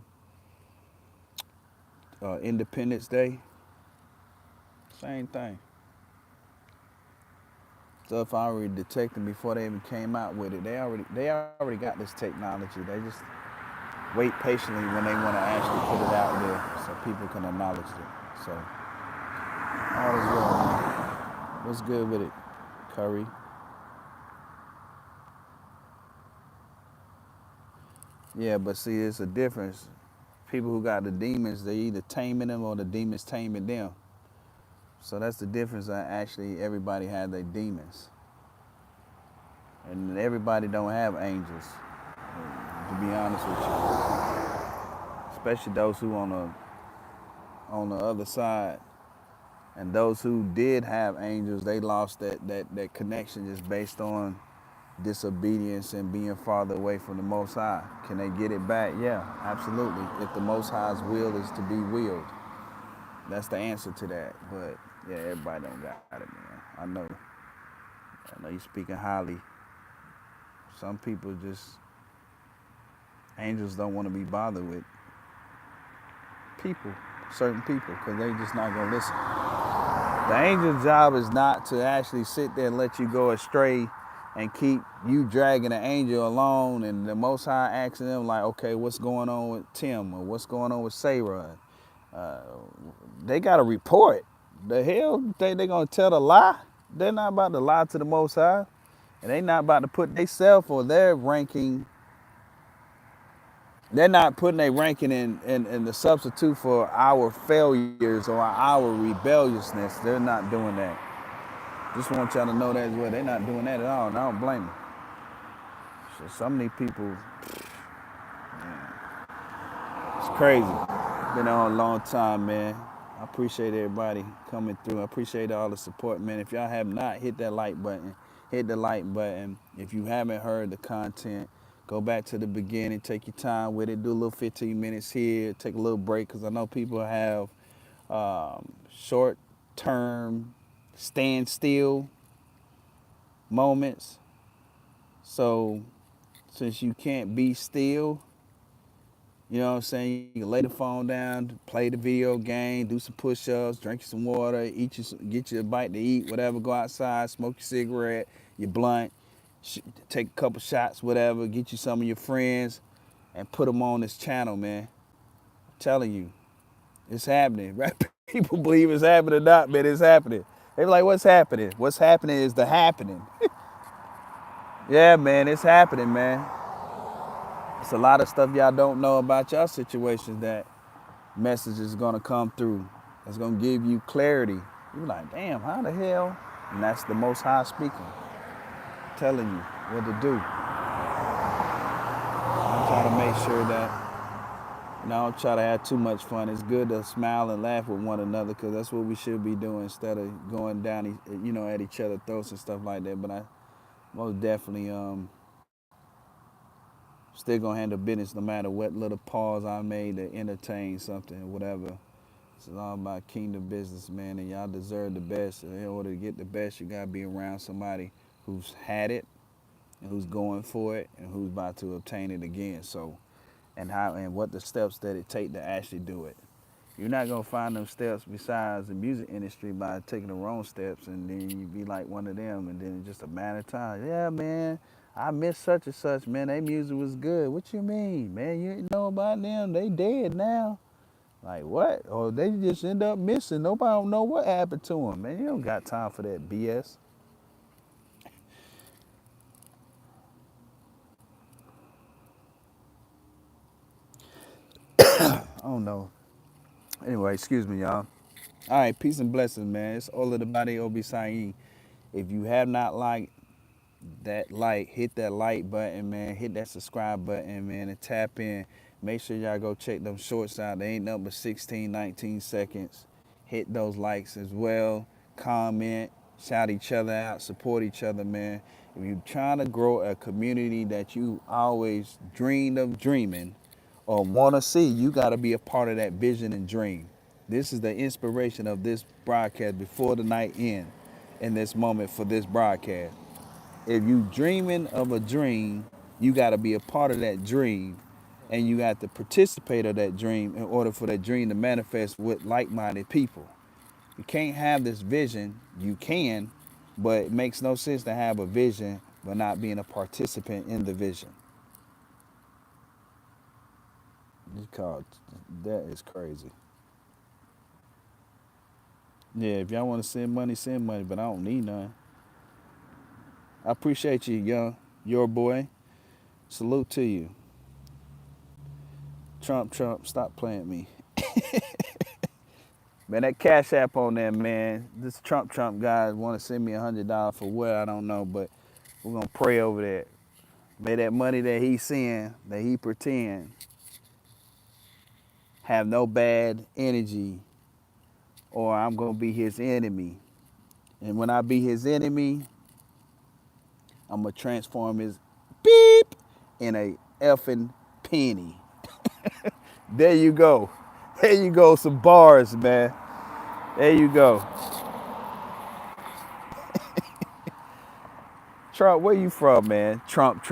Independence Day? Same thing. Stuff I already detected before they even came out with it. They already got this technology. They just wait patiently when they want to actually put it out there so people can acknowledge it. So all is well, man. What's good with it, Curry? Yeah, but see, it's a difference. People who got the demons, they either taming them or the demons taming them. So that's the difference. That actually everybody had their demons, and everybody don't have angels. To be honest with you, especially those who on the other side, and those who did have angels, they lost that connection just based on disobedience and being farther away from the Most High. Can they get it back? Yeah, absolutely. If the Most High's will is to be willed, that's the answer to that. But yeah, everybody don't got it, man. I know you're speaking highly. Some people just, angels don't want to be bothered with people, certain people, because they just not going to listen. The angel's job is not to actually sit there and let you go astray and keep you dragging the angel along, and the Most High asking them like, okay, what's going on with Tim, or what's going on with Sarah? They got to report. The hell, think they going to tell the lie? They're not about to lie to the Most High, and they not about to put themselves or their ranking. They're not putting a ranking in the substitute for our failures or our rebelliousness. They're not doing that. Just want y'all to know that as well. They're not doing that at all, and I don't blame them. So some of these people, man, it's crazy. Been on a long time, man. I appreciate everybody coming through. I appreciate all the support, man. If y'all have not hit that like button, hit the like button. If you haven't heard the content, Go back to the beginning, take your time with it, do a little 15 minutes here, take a little break, because I know people have short term standstill moments. So since you can't be still, you know what I'm saying? You can lay the phone down, play the video game, do some push-ups, drink you some water, get you a bite to eat, whatever. Go outside, smoke your cigarette, your blunt, take a couple shots, whatever. Get you some of your friends, and put them on this channel, man. I'm telling you, it's happening. Right? People believe it's happening or not, man. It's happening. They be like, "What's happening?" What's happening is the happening. Yeah, man, it's happening, man. It's a lot of stuff y'all don't know about y'all situations that message is gonna come through. It's gonna give you clarity. You're like, damn, how the hell? And that's the Most High speaking, telling you what to do. I try to make sure that, I don't try to have too much fun. It's good to smile and laugh with one another, because that's what we should be doing instead of going down, at each other's throats and stuff like that. But I most definitely still gonna handle business no matter what little pause I made to entertain something or whatever. It's all about kingdom business, man, and y'all deserve the best. In order to get the best, you gotta be around somebody who's had it and who's going for it and who's about to obtain it again. So, and what the steps that it take to actually do it. You're not gonna find them steps besides the music industry by taking the wrong steps, and then you be like one of them, and then it's just a matter of time. Yeah, man, I miss such and such, man. Their music was good. What you mean, man? You didn't know about them? They dead now. Like what? Or they just end up missing. Nobody don't know what happened to them, man. You don't got time for that BS. I don't know. Anyway, excuse me, y'all. All right, peace and blessings, man. It's Olabade Olugbsean. If you have not liked that hit that like button, man. Hit that subscribe button, man, and tap in. Make sure y'all go check them shorts out. They ain't nothing but 16, 19 seconds. Hit those likes as well. Comment, shout each other out, support each other, man. If you're trying to grow a community that you always dreamed of dreaming or want to see, you got to be a part of that vision and dream. This is the inspiration of this broadcast before the night end in this moment for this broadcast. If you dreaming of a dream, you got to be a part of that dream, and you got to participate of that dream in order for that dream to manifest with like-minded people. You can't have this vision. You can, but it makes no sense to have a vision but not being a participant in the vision. It's called, that is crazy. Yeah, if y'all want to send money, but I don't need none. I appreciate you, your boy. Salute to you. Trump, stop playing me. Man, that Cash App on there, man. This Trump guy want to send me $100 for what, I don't know, but we're gonna pray over that. May that money that he send, that he pretend, have no bad energy, or I'm gonna be his enemy. And when I be his enemy, I'm gonna transform his beep in a effing penny. There you go. There you go, some bars, man. There you go. Trump, where you from, man? Trump.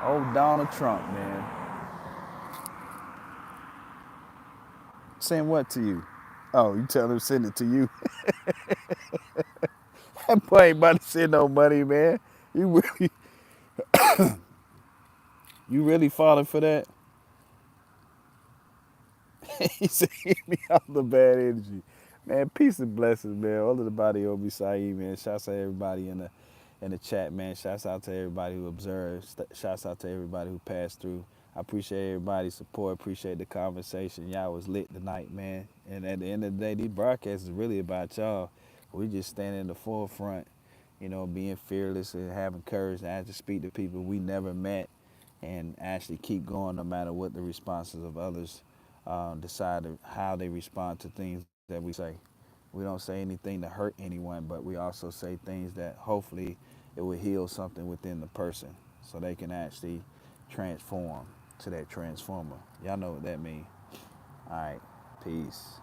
Oh, Donald Trump, man. Send what to you? Oh, you tell him to send it to you. That boy ain't about to send no money, man. You really, you really falling for that? He said, hit me out the bad energy. Man, peace and blessings, man. All of the body Olugbsean, man. Shouts out to everybody in the chat, man. Shouts out to everybody who observed. Shouts out to everybody who passed through. I appreciate everybody's support. Appreciate the conversation. Y'all was lit tonight, man. And at the end of the day, these broadcasts is really about y'all. We just stand in the forefront, being fearless and having courage to actually speak to people we never met and actually keep going no matter what the responses of others decide how they respond to things that we say. We don't say anything to hurt anyone, but we also say things that hopefully it will heal something within the person so they can actually transform to that transformer. Y'all know what that means. All right, peace.